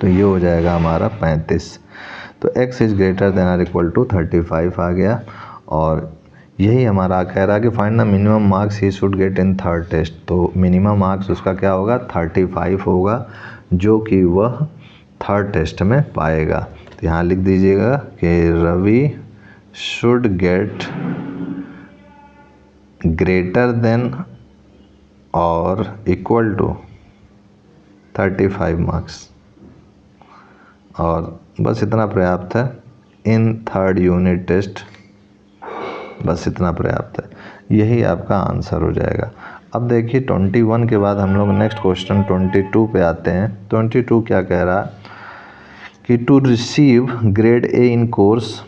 तो ये हो जाएगा हमारा 35। तो x is greater than or equal to 35 आ गया। और यही हमारा कह रहा है कि find the minimum marks he should get in third test. तो मिनिमम मार्क्स उसका क्या होगा, 35 होगा, जो कि वह थर्ड टेस्ट में पाएगा। तो यहाँ लिख दीजिएगा कि Ravi should get greater than और इक्वल टू 35 मार्क्स, और बस इतना पर्याप्त है। In third unit test. बस इतना पर्याप्त है, यही आपका आंसर हो जाएगा। अब देखिए 21 के बाद हम लोग नेक्स्ट क्वेश्चन 22 पे आते हैं। 22 क्या कह रहा है कि to receive grade A in course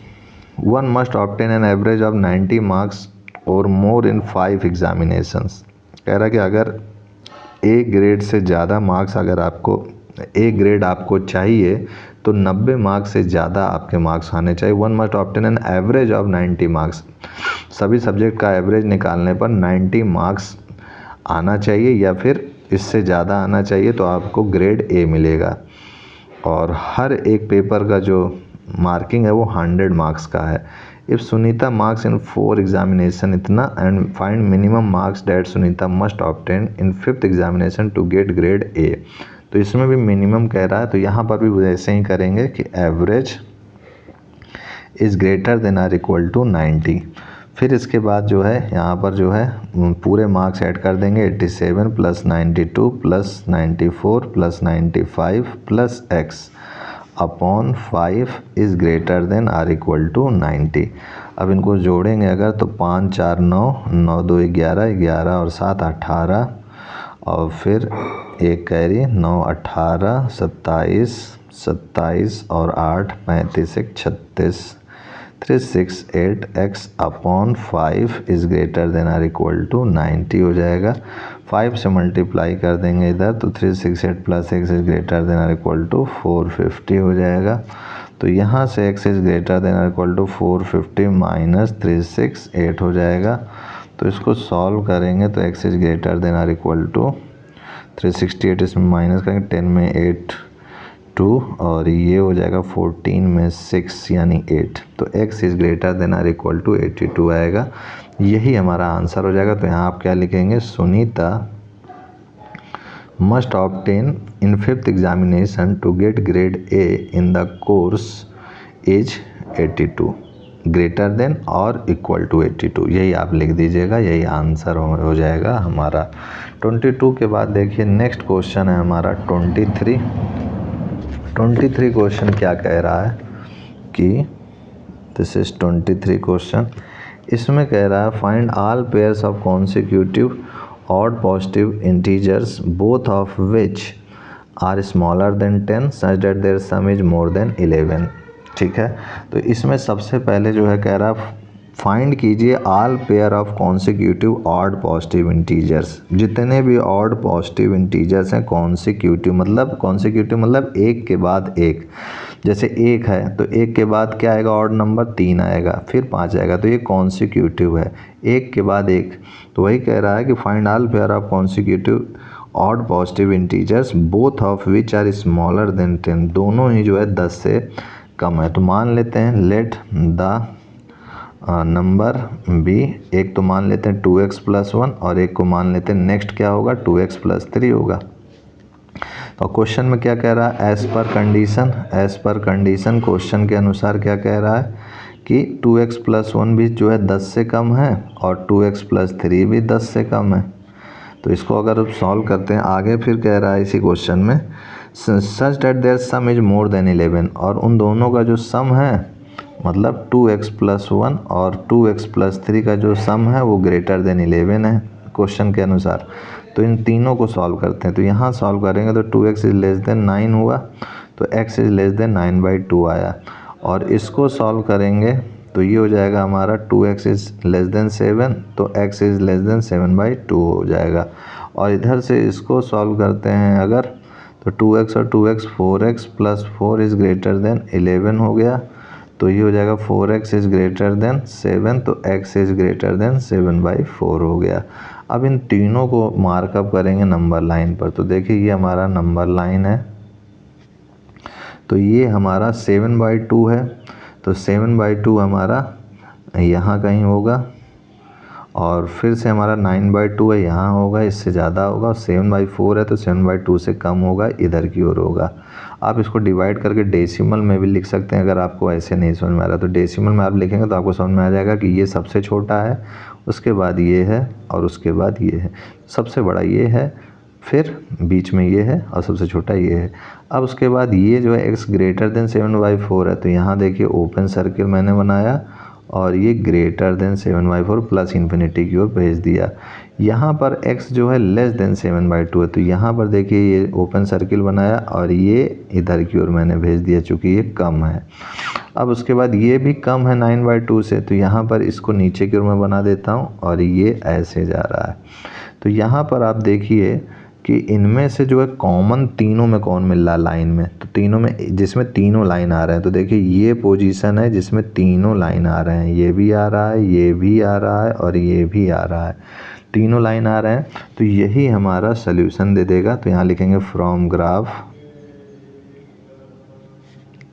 one must obtain an average of 90 marks और मोर इन 5 एग्जामिनेशंस। कह रहा है कि अगर ए ग्रेड से ज़्यादा मार्क्स, अगर आपको ए ग्रेड आपको चाहिए तो 90 मार्क्स से ज़्यादा आपके मार्क्स आने चाहिए। One must obtain an average of 90 marks, सभी सब्जेक्ट का एवरेज निकालने पर 90 मार्क्स आना चाहिए या फिर इससे ज़्यादा आना चाहिए तो आपको ग्रेड ए मिलेगा। और हर एक पेपर का जो मार्किंग है वो 100 मार्क्स का है। If Sunita marks in 4 examination इतना and find minimum marks that Sunita must obtain in 5th examination to get grade A. तो इसमें भी मिनिमम कह रहा है, तो यहाँ पर भी वैसे ही करेंगे कि average is greater than or equal to 90। फिर इसके बाद जो है यहाँ पर जो है पूरे मार्क्स ऐड कर देंगे, 87 plus 92 plus 94 plus 95 plus x upon 5 is greater than or equal to 90। अब इनको जोड़ेंगे अगर तो 5 4 9, 9 2 11, 11 और 7 18 और फिर एक कैरी 9 18 27 27 और 8 35 1 36 368 x upon 5 is greater than or equal to 90 हो जाएगा। 5 से मल्टीप्लाई कर देंगे इधर तो 368 plus x is greater than or equal to 450 हो जाएगा। तो यहाँ से x is greater than or equal to 450 minus 368 हो जाएगा। तो इसको सॉल्व करेंगे तो x is greater than or equal to 368, इसमें माइनस करेंगे 10 में 8 2 और ये हो जाएगा 14 में 6 यानी 8। तो x is greater than or equal to 82 आएगा, यही हमारा आंसर हो जाएगा। तो यहाँ आप क्या लिखेंगे, Sunita must obtain in 5th examination to get grade A in the course is 82 greater than और इक्वल टू 82, यही आप लिख दीजिएगा, यही आंसर हो जाएगा हमारा। 22 के बाद देखिए नेक्स्ट क्वेश्चन है हमारा 23। 23 क्वेश्चन क्या कह रहा है कि दिस इज 23 क्वेश्चन। इसमें कह रहा है find all pairs of consecutive odd positive integers both of which are smaller than 10 such that their sum is more than 11। ठीक है, तो इसमें सबसे पहले जो है कह रहा है फाइंड कीजिए all pair of consecutive odd positive integers, जितने भी ऑड पॉजिटिव इंटीजर्स हैं कॉन्सिक्यूटिव मतलब एक के बाद एक। जैसे एक है तो एक के बाद क्या आएगा, ऑड नंबर 3 आएगा, फिर 5 आएगा, तो ये कॉन्सिक्यूटिव है, एक के बाद एक। तो वही कह रहा है कि find all pair of consecutive odd positive integers both of which are smaller than 10, दोनों ही जो है 10 से कम है। तो मान लेते हैं लेट द नंबर बी, एक तो मान लेते हैं 2x प्लस 1 और एक को मान लेते हैं नेक्स्ट क्या होगा 2x प्लस 3 होगा। तो क्वेश्चन में क्या कह रहा है, एज पर कंडीशन क्वेश्चन के अनुसार क्या कह रहा है कि 2x प्लस 1 भी जो है 10 से कम है और 2x प्लस 3 भी 10 से कम है। तो इसको अगर आप सॉल्व करते हैं आगे, फिर कह रहा है इसी क्वेश्चन में such that their sum is more than 11, और उन दोनों का जो सम है मतलब 2x प्लस 1 और 2x प्लस 3 का जो सम है वो ग्रेटर देन 11 है क्वेश्चन के अनुसार। तो इन तीनों को सॉल्व करते हैं, तो यहाँ सॉल्व करेंगे तो 2x इज लेस देन 9 हुआ, तो x इज लेस देन 9/2 आया। और इसको सॉल्व करेंगे तो ये हो जाएगा हमारा 2x इज लेस देन 7, तो x इज लेस देन 7/2 हो जाएगा। और इधर से इसको सॉल्व करते हैं अगर तो 2x और 2x 4x plus 4 is greater then 11 हो गया, तो ये हो जाएगा 4x इज़ ग्रेटर देन 7, तो x इज़ ग्रेटर देन 7/4 हो गया। अब इन तीनों को मार्कअप करेंगे नंबर लाइन पर, तो देखिए ये हमारा नंबर लाइन है, तो ये हमारा 7/2 है, तो 7/2 हमारा यहाँ कहीं होगा, और फिर से हमारा 9/2 है यहाँ होगा, इससे ज़्यादा होगा, और 7/4 है तो 7/2 से कम होगा, इधर की ओर होगा। आप इसको डिवाइड करके डेसिमल में भी लिख सकते हैं, अगर आपको ऐसे नहीं समझ में आ रहा तो डेसिमल में आप लिखेंगे तो आपको समझ में आ जाएगा कि ये सबसे छोटा है, उसके बाद ये है और उसके बाद ये है, सबसे बड़ा ये है, फिर बीच में ये है और सबसे छोटा ये है। अब उसके बाद ये जो है x ग्रेटर देन 7/4 है, तो यहाँ देखिए ओपन सर्किल मैंने बनाया और ये ग्रेटर देन 7/4 प्लस इन्फिनिटी की ओर भेज दिया। यहाँ पर x जो है लेस देन 7/2 है, तो यहाँ पर देखिए ये ओपन सर्किल बनाया और ये इधर की ओर मैंने भेज दिया चूँकि ये कम है। अब उसके बाद ये भी कम है 9/2 से, तो यहाँ पर इसको नीचे की ओर मैं बना देता हूँ और ये ऐसे जा रहा है। तो यहाँ पर आप देखिए कि इनमें से जो है कॉमन तीनों में कौन मिल रहा है लाइन में, तो तीनों में जिसमें तीनों लाइन आ रहे हैं, तो देखिए ये पोजीशन है जिसमें तीनों लाइन आ रहे हैं, ये भी आ रहा है, ये भी आ रहा है और ये भी आ रहा है, तीनों लाइन आ रहे हैं। तो यही हमारा सोल्यूशन दे देगा। तो यहाँ लिखेंगे from graph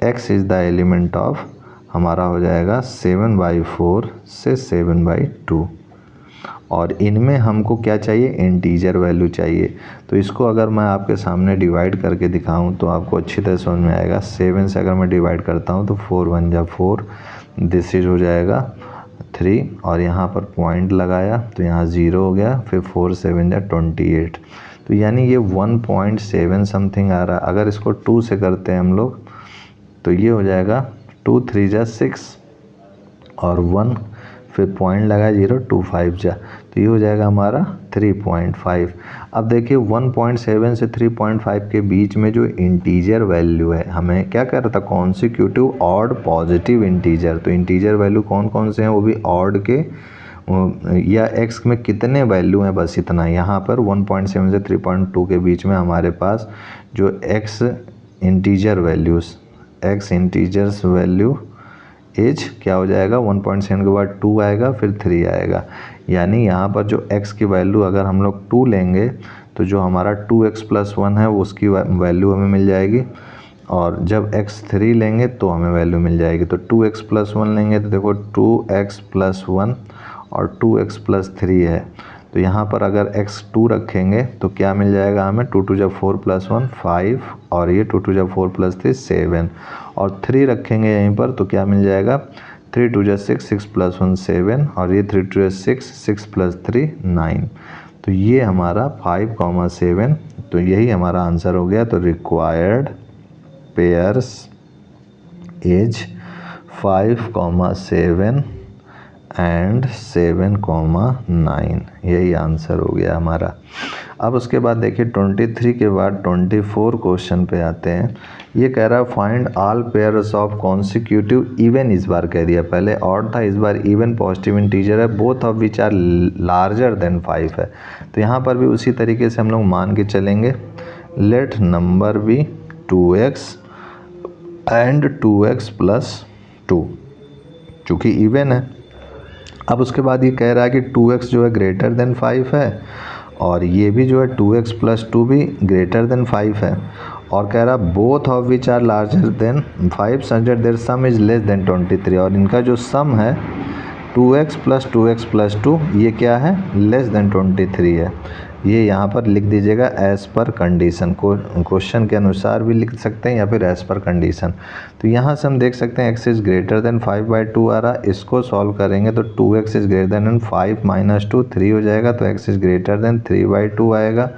x is the element of, हमारा हो जाएगा 7/4 से 7/2। और इनमें हमको क्या चाहिए, इंटीजर वैल्यू चाहिए। तो इसको अगर मैं आपके सामने डिवाइड करके दिखाऊं तो आपको अच्छी तरह समझ में आएगा। 7 से अगर मैं डिवाइड करता हूं तो 4 1 जा 4, दिस इज हो जाएगा 3 और यहाँ पर पॉइंट लगाया तो यहाँ 0 हो गया, फिर 4 7 जा 28। तो यानी ये 1.7 समथिंग आ रहा है। अगर इसको 2 से करते हैं हम लोग तो ये हो जाएगा 2 3 जा 6 और 1, फिर पॉइंट लगा 0 2 5 जा, तो ये हो जाएगा हमारा 3.5। अब देखिए 1.7 से 3.5 के बीच में जो इंटीजर वैल्यू है, हमें क्या कर रहा था, कॉन्सिक्यूटिव ऑड पॉजिटिव इंटीजर। तो इंटीजर वैल्यू कौन कौन से हैं, वो भी ऑड के या x में कितने वैल्यू हैं, बस इतना। यहाँ पर 1.7 से 3.2 के बीच में हमारे पास जो x integer values, x integers value as क्या हो जाएगा, 1.7 के बाद 2 आएगा, फिर 3 आएगा। यानी यहाँ पर जो x की वैल्यू अगर हम लोग 2 लेंगे तो जो हमारा 2x + 1 है उसकी वैल्यू हमें मिल जाएगी, और जब x 3 लेंगे तो हमें वैल्यू मिल जाएगी। तो 2x + 1 लेंगे तो देखो 2x + 1 और 2x + 3 है, तो यहाँ पर अगर x 2 रखेंगे तो क्या मिल जाएगा हमें, 2 2 जा 4 + 1 5 और ये 2 2 जा 4 + 3 7, और 3 रखेंगे यहीं पर तो क्या मिल जाएगा, 3 2 जा 6 6 + 1 7 और ये 3 2 जा 6 6 + 3 9। तो ये हमारा 5,7, तो यही हमारा आंसर हो गया। तो रिक्वायर्ड पेयर्स एज 5,7 एंड 7,9, यही आंसर हो गया हमारा। अब उसके बाद देखिए 23 के बाद 24 क्वेश्चन पे आते हैं। ये कह रहा है find all pairs of consecutive even, इस बार कह दिया, पहले ऑड था, इस बार इवन पॉजिटिव इंटीजर है, both of which are larger than 5 है। तो यहाँ पर भी उसी तरीके से हम लोग मान के चलेंगे, let number B 2x and 2x + 2, चूँकि इवन है। अब उसके बाद ये कह रहा है कि 2x जो है ग्रेटर देन 5 है और ये भी जो है 2x + 2 भी ग्रेटर देन 5 है, और कह रहा है both of which are larger than 5 such that their sum is less than 23, और इनका जो सम है 2x + 2x + 2 ये क्या है, लेस देन 23 है। ये यहाँ पर लिख दीजिएगा एज़ पर कंडीशन, को क्वेश्चन के अनुसार भी लिख सकते हैं या फिर एज़ पर कंडीशन। तो यहाँ से हम देख सकते हैं x इज़ ग्रेटर देन 5/2 आ रहा है, इसको सॉल्व करेंगे तो 2x इज़ ग्रेटर देन 5 - 2 3 हो जाएगा, तो x इज़ ग्रेटर देन 3/2 आएगा।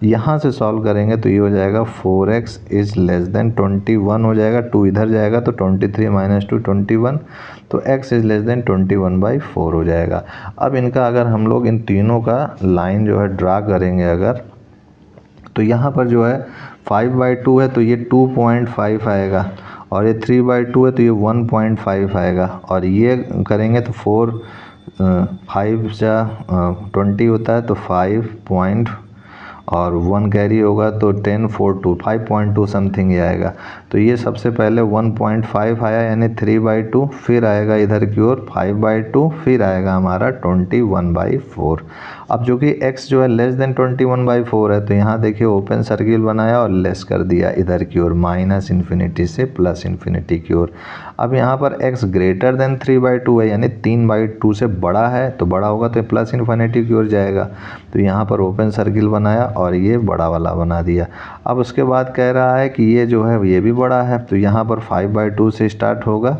यहाँ से सॉल्व करेंगे तो ये हो जाएगा 4x इज़ लेस देन 21 हो जाएगा, 2 इधर जाएगा तो 23 - 2 21, तो x इज़ लेस देन 21/4 हो जाएगा। अब इनका अगर हम लोग इन तीनों का लाइन जो है ड्रा करेंगे अगर, तो यहाँ पर जो है 5/2 है तो ये 2.5 आएगा, और ये 3/2 है तो ये 1.5 आएगा, और ये करेंगे तो 4 5 जा 20 होता है तो 5 और 1 कैरी होगा तो 10 4 2 5.2 समथिंग ये आएगा। तो ये सबसे पहले 1.5 आया यानी 3/2, फिर आएगा इधर की ओर 5/2, फिर आएगा हमारा 21/4। अब जो कि x जो है लेस देन 21/4 है, तो यहाँ देखिए ओपन सर्किल बनाया और लेस कर दिया इधर की ओर, -∞ से +∞ की ओर। अब यहाँ पर x ग्रेटर देन 3/2 है यानी 3/2 से बड़ा है, तो बड़ा होगा तो +∞ की ओर जाएगा, तो यहाँ पर ओपन सर्किल बनाया और ये बड़ा वाला बना दिया। अब उसके बाद कह रहा है कि ये जो है ये भी बड़ा है, तो यहाँ पर 5/2 से स्टार्ट होगा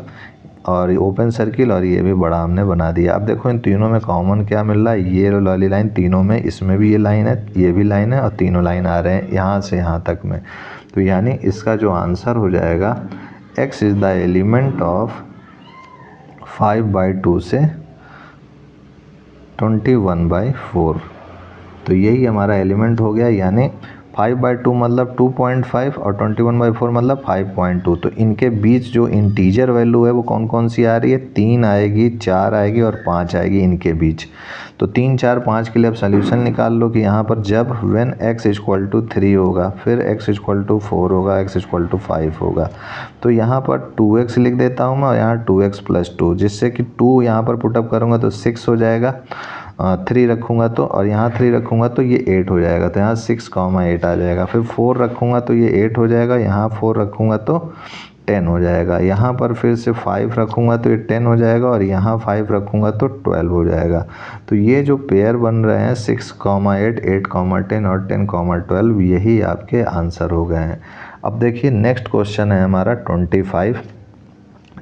और ओपन सर्किल और ये भी बड़ा हमने बना दिया। अब देखो इन तीनों में कॉमन क्या मिल रहा है, ये वाली लाइन तीनों में, इसमें भी ये लाइन है, ये भी लाइन है और तीनों लाइन आ रहे हैं यहाँ से यहाँ तक में। तो यानी इसका जो आंसर हो जाएगा x is the element of 5/2 से 21/4। तो यही हमारा एलिमेंट हो गया, यानी 5/2 मतलब 2.5 और 21/4 मतलब 5.2। तो इनके बीच जो इंटीजर वैल्यू है वो कौन कौन सी आ रही है, 3 आएगी, 4 आएगी और 5 आएगी इनके बीच। तो 3 4 5 के लिए अब सोल्यूशन निकाल लो कि यहाँ पर जब व्हेन x इक्वल टू 3 होगा, फिर x इक्वल टू 4 होगा, x इक्वल टू 5 होगा। तो यहाँ पर 2x लिख देता हूँ मैं और यहाँ 2x प्लस 2, जिससे कि 2 यहाँ पर पुटअप करूँगा तो 6 हो जाएगा, 3 रखूँगा तो, और यहाँ 3 रखूँगा तो ये 8 हो जाएगा, तो यहाँ 6,8 आ जाएगा। फिर 4 रखूँगा तो ये 8 हो जाएगा, यहाँ 4 रखूँगा तो 10 हो जाएगा। यहाँ पर फिर से 5 रखूँगा तो ये 10 हो जाएगा और यहाँ 5 रखूँगा तो 12 हो जाएगा। तो ये जो पेयर बन रहे हैं 6,8, 8,10 और 10,12, यही आपके आंसर हो गए हैं। अब देखिए नेक्स्ट क्वेश्चन है हमारा 25।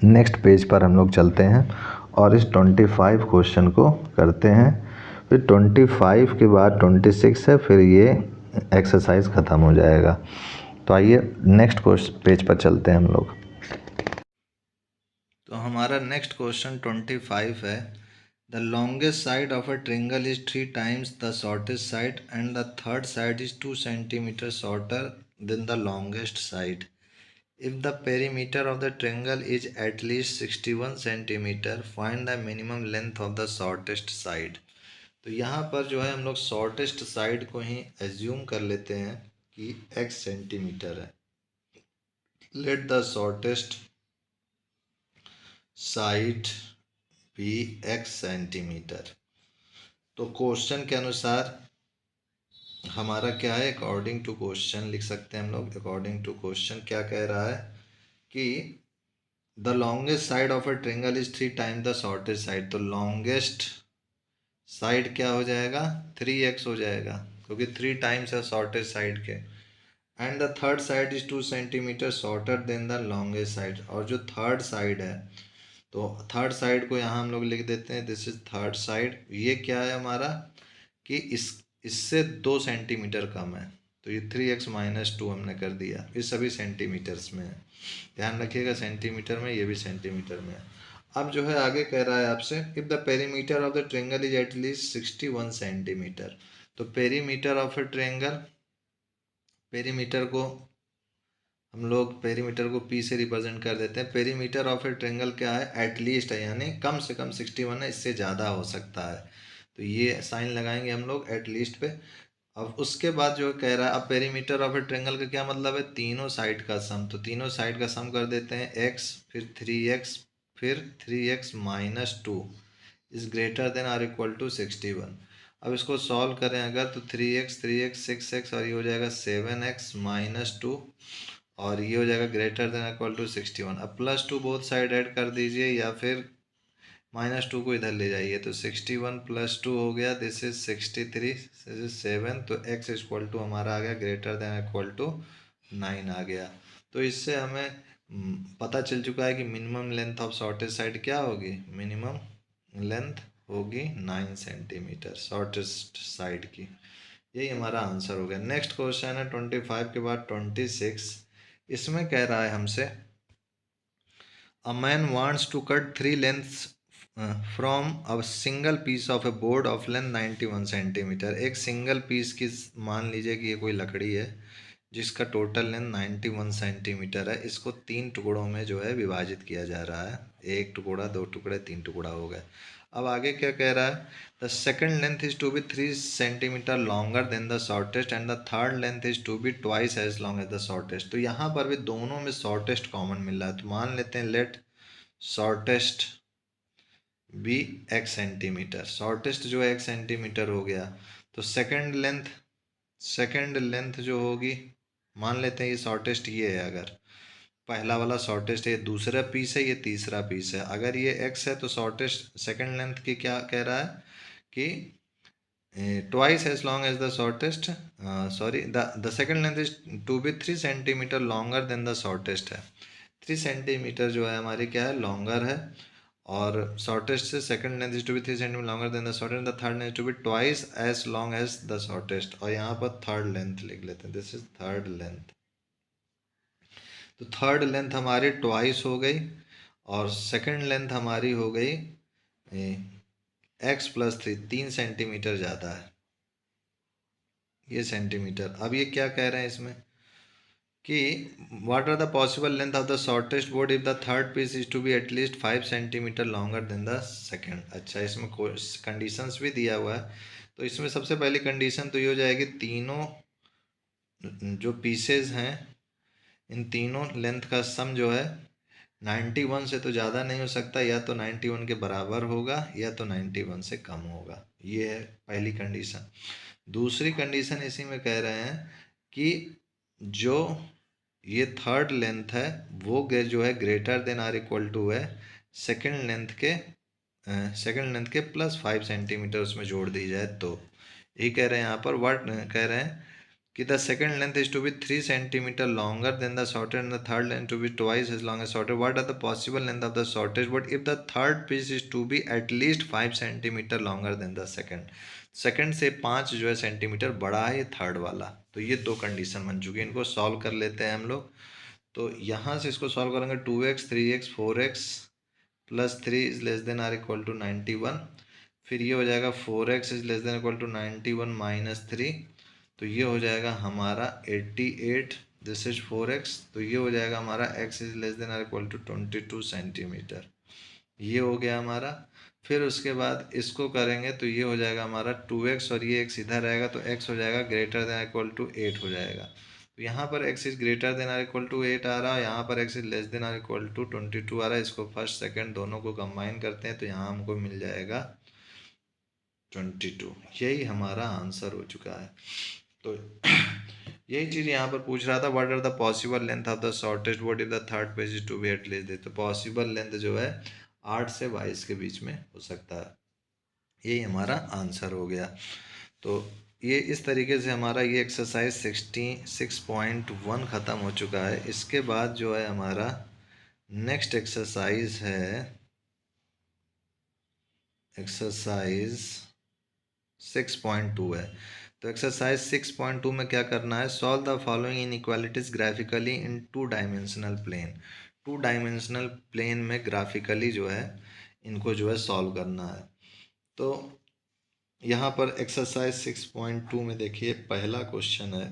नेक्स्ट पेज पर हम लोग चलते हैं और इस 25 क्वेश्चन को करते हैं। फिर 25 के बाद 26 है, फिर ये एक्सरसाइज ख़त्म हो जाएगा। तो आइए नेक्स्ट पेज पर चलते हैं हम लोग। तो हमारा नेक्स्ट क्वेश्चन 25 है, the longest side of a triangle is 3 times the shortest side and the third side is 2 centimetre shorter than the longest side. If the perimeter of the triangle is at least 61 centimeter, find the minimum length of the shortest side। तो यहाँ पर जो है हम लोग shortest side को ही assume कर लेते हैं कि x सेंटीमीटर है। लेट द शॉर्टेस्ट साइड भी x सेंटीमीटर। तो क्वेश्चन के अनुसार हमारा क्या है, अकॉर्डिंग टू क्वेश्चन लिख सकते हैं हम लोग। अकॉर्डिंग टू क्वेश्चन क्या कह रहा है कि the longest side of a triangle is 3 time the shortest side. तो लॉन्गेस्ट साइड क्या हो जाएगा, 3x हो जाएगा, क्योंकि 3 टाइम्स है शॉर्टेस्ट साइड के। And the third side is 2 centimetre shorter than the longest side. और जो थर्ड साइड है, तो थर्ड साइड को यहाँ हम लोग लिख देते हैं, दिस इज थर्ड साइड। ये क्या है हमारा कि इससे 2 सेंटीमीटर कम है, तो ये 3x-2 हमने कर दिया। ये सभी सेंटीमीटर्स में है, ध्यान रखिएगा सेंटीमीटर में, ये भी सेंटीमीटर में है। अब जो है आगे कह रहा है आपसे, if the perimeter of the triangle is at least 61 centimetre. तो perimeter of a triangle, perimeter को हम लोग पेरीमीटर को P से रिप्रेजेंट कर देते हैं। पेरीमीटर ऑफ ए ट्रायंगल क्या है, एटलीस्ट है, यानी कम से कम 61 है, इससे ज़्यादा हो सकता है। तो ये साइन लगाएंगे हम लोग एटलीस्ट पे। अब उसके बाद जो कह रहा है, अब पेरीमीटर ऑफ ए ट्रायंगल का क्या मतलब है, तीनों साइड का सम। तो तीनों साइड का सम कर देते हैं, x फिर 3x फिर 3x-2 is greater than or equal to 61। अब इसको सॉल्व करें अगर, तो 3x 6x और ये हो जाएगा 7x-2 और ये हो जाएगा ग्रेटर देन इक्वल टू 61। अब +2 बोथ साइड ऐड कर दीजिए या फिर -2 को इधर ले जाइए, तो 61 + 2 हो गया, दिस इज 63, दिस इज 7। तो x इक्वल टू हमारा आ गया ग्रेटर देन इक्वल टू 9 आ गया। तो इससे हमें पता चल चुका है कि minimum length of shortest side क्या होगी, मिनिमम लेंथ होगी 9 सेंटीमीटर शॉर्टेस्ट साइड की। यही हमारा आंसर हो गया। नेक्स्ट क्वेश्चन है 25 के बाद 26। इसमें कह रहा है हमसे, a man wants to cut 3 lengths from a single piece of a board of length 91 centimetre. एक सिंगल पीस की, मान लीजिए कि ये कोई लकड़ी है जिसका टोटल लेंथ 91 सेंटीमीटर है। इसको 3 टुकड़ों में जो है विभाजित किया जा रहा है, 1 टुकड़ा, 2 टुकड़े, 3 टुकड़ा हो गए। अब आगे क्या कह रहा है, the second length is to be 3 centimetre longer than the shortest and the third length is to be twice as long as the shortest. तो यहाँ पर भी दोनों में शॉर्टेस्ट कॉमन मिल रहा है, तो मान लेते हैं let shortest be x centimetre. Shortest जो है 1 सेंटीमीटर हो गया, तो सेकेंड लेंथ जो होगी, मान लेते हैं ये शॉर्टेस्ट ये है, अगर पहला वाला शॉर्टेस्ट है, दूसरा पीस है, ये तीसरा पीस है। अगर ये x है तो शॉर्टेस्ट सेकंड लेंथ की क्या कह रहा है कि twice as long as the shortest, sorry the second length is to be 3 centimetre longer than the shortest है। 3 सेंटीमीटर जो है हमारी क्या है, लॉन्गर है, और शॉर्टेस्ट से second length is to be 3 centimetre longer than the shortest, the third length to be twice as long as the shortest. और यहाँ पर थर्ड लेंथ लिख लेते हैं, दिस इज थर्ड लेंथ। तो थर्ड लेंथ हमारी ट्वाइस हो गई, और सेकंड लेंथ हमारी हो गई x+3, 3 सेंटीमीटर ज़्यादा है ये सेंटीमीटर। अब ये क्या कह रहे हैं इसमें कि what are the possible length of the shortest board if the third piece is to be at least 5 centimetre longer than the second. अच्छा, इसमें कंडीशंस भी दिया हुआ है। तो इसमें सबसे पहली कंडीशन तो ये हो जाएगी, तीनों जो पीसेज हैं इन तीनों लेंथ का सम जो है 91 से तो ज़्यादा नहीं हो सकता, या तो 91 के बराबर होगा या तो 91 से कम होगा। ये है पहली कंडीशन। दूसरी कंडीशन इसी में कह रहे हैं कि जो ये थर्ड लेंथ है वो जो है greater than or equal to है सेकेंड लेंथ के +5 सेंटीमीटर उसमें जोड़ दी जाए। तो ये कह रहे हैं यहाँ पर, व्हाट कह रहे हैं कि the second length is to be 3 centimetre longer than the shortest and the third length to be twice as long as shortest. What are the possible length of the shortest but if the third piece is to be at least 5 centimetre longer than the second से 5 जो है centimetre बड़ा है ये third वाला। तो ये दो कंडीशन बन चुकी है, इनको सॉल्व कर लेते हैं हम लोग। तो यहाँ से इसको सॉल्व करेंगे, 2x 3x 4x +3 is less than or equal to 91। फिर ये हो जाएगा 4x is less than equal to 91 - 3, तो ये हो जाएगा हमारा 88, दिस इज 4x। तो ये हो जाएगा हमारा x is less than or equal to 22 centimetre, ये हो गया हमारा। फिर उसके बाद इसको करेंगे तो ये हो जाएगा हमारा 2x, और ये x इधर रहेगा तो x हो जाएगा ग्रेटर देन इक्वल टू 8 हो जाएगा। तो यहाँ पर x is greater than or equal to 8 आ रहा है, यहाँ पर x is less than or equal to 22 आ रहा है। इसको फर्स्ट सेकंड दोनों को कंबाइन करते हैं तो यहाँ हमको मिल जाएगा 22। यही हमारा आंसर हो चुका है। तो यही चीज़ यहाँ पर पूछ रहा था, what are the possible length of the shortest board if the third page is to be at least. तो पॉसिबल लेंथ जो है 8 से 22 के बीच में हो सकता है, यही हमारा आंसर हो गया। तो ये इस तरीके से हमारा ये एक्सरसाइज 66.1 ख़त्म हो चुका है। इसके बाद जो है हमारा नेक्स्ट एक्सरसाइज है एक्सरसाइज 6.2 है। तो एक्सरसाइज 6.2 में क्या करना है, solve the following inequalities graphically in 2 dimensional plane. 2 dimensional plane में ग्राफिकली जो है इनको जो है सॉल्व करना है। तो यहाँ पर एक्सरसाइज 6.2 में देखिए पहला क्वेश्चन है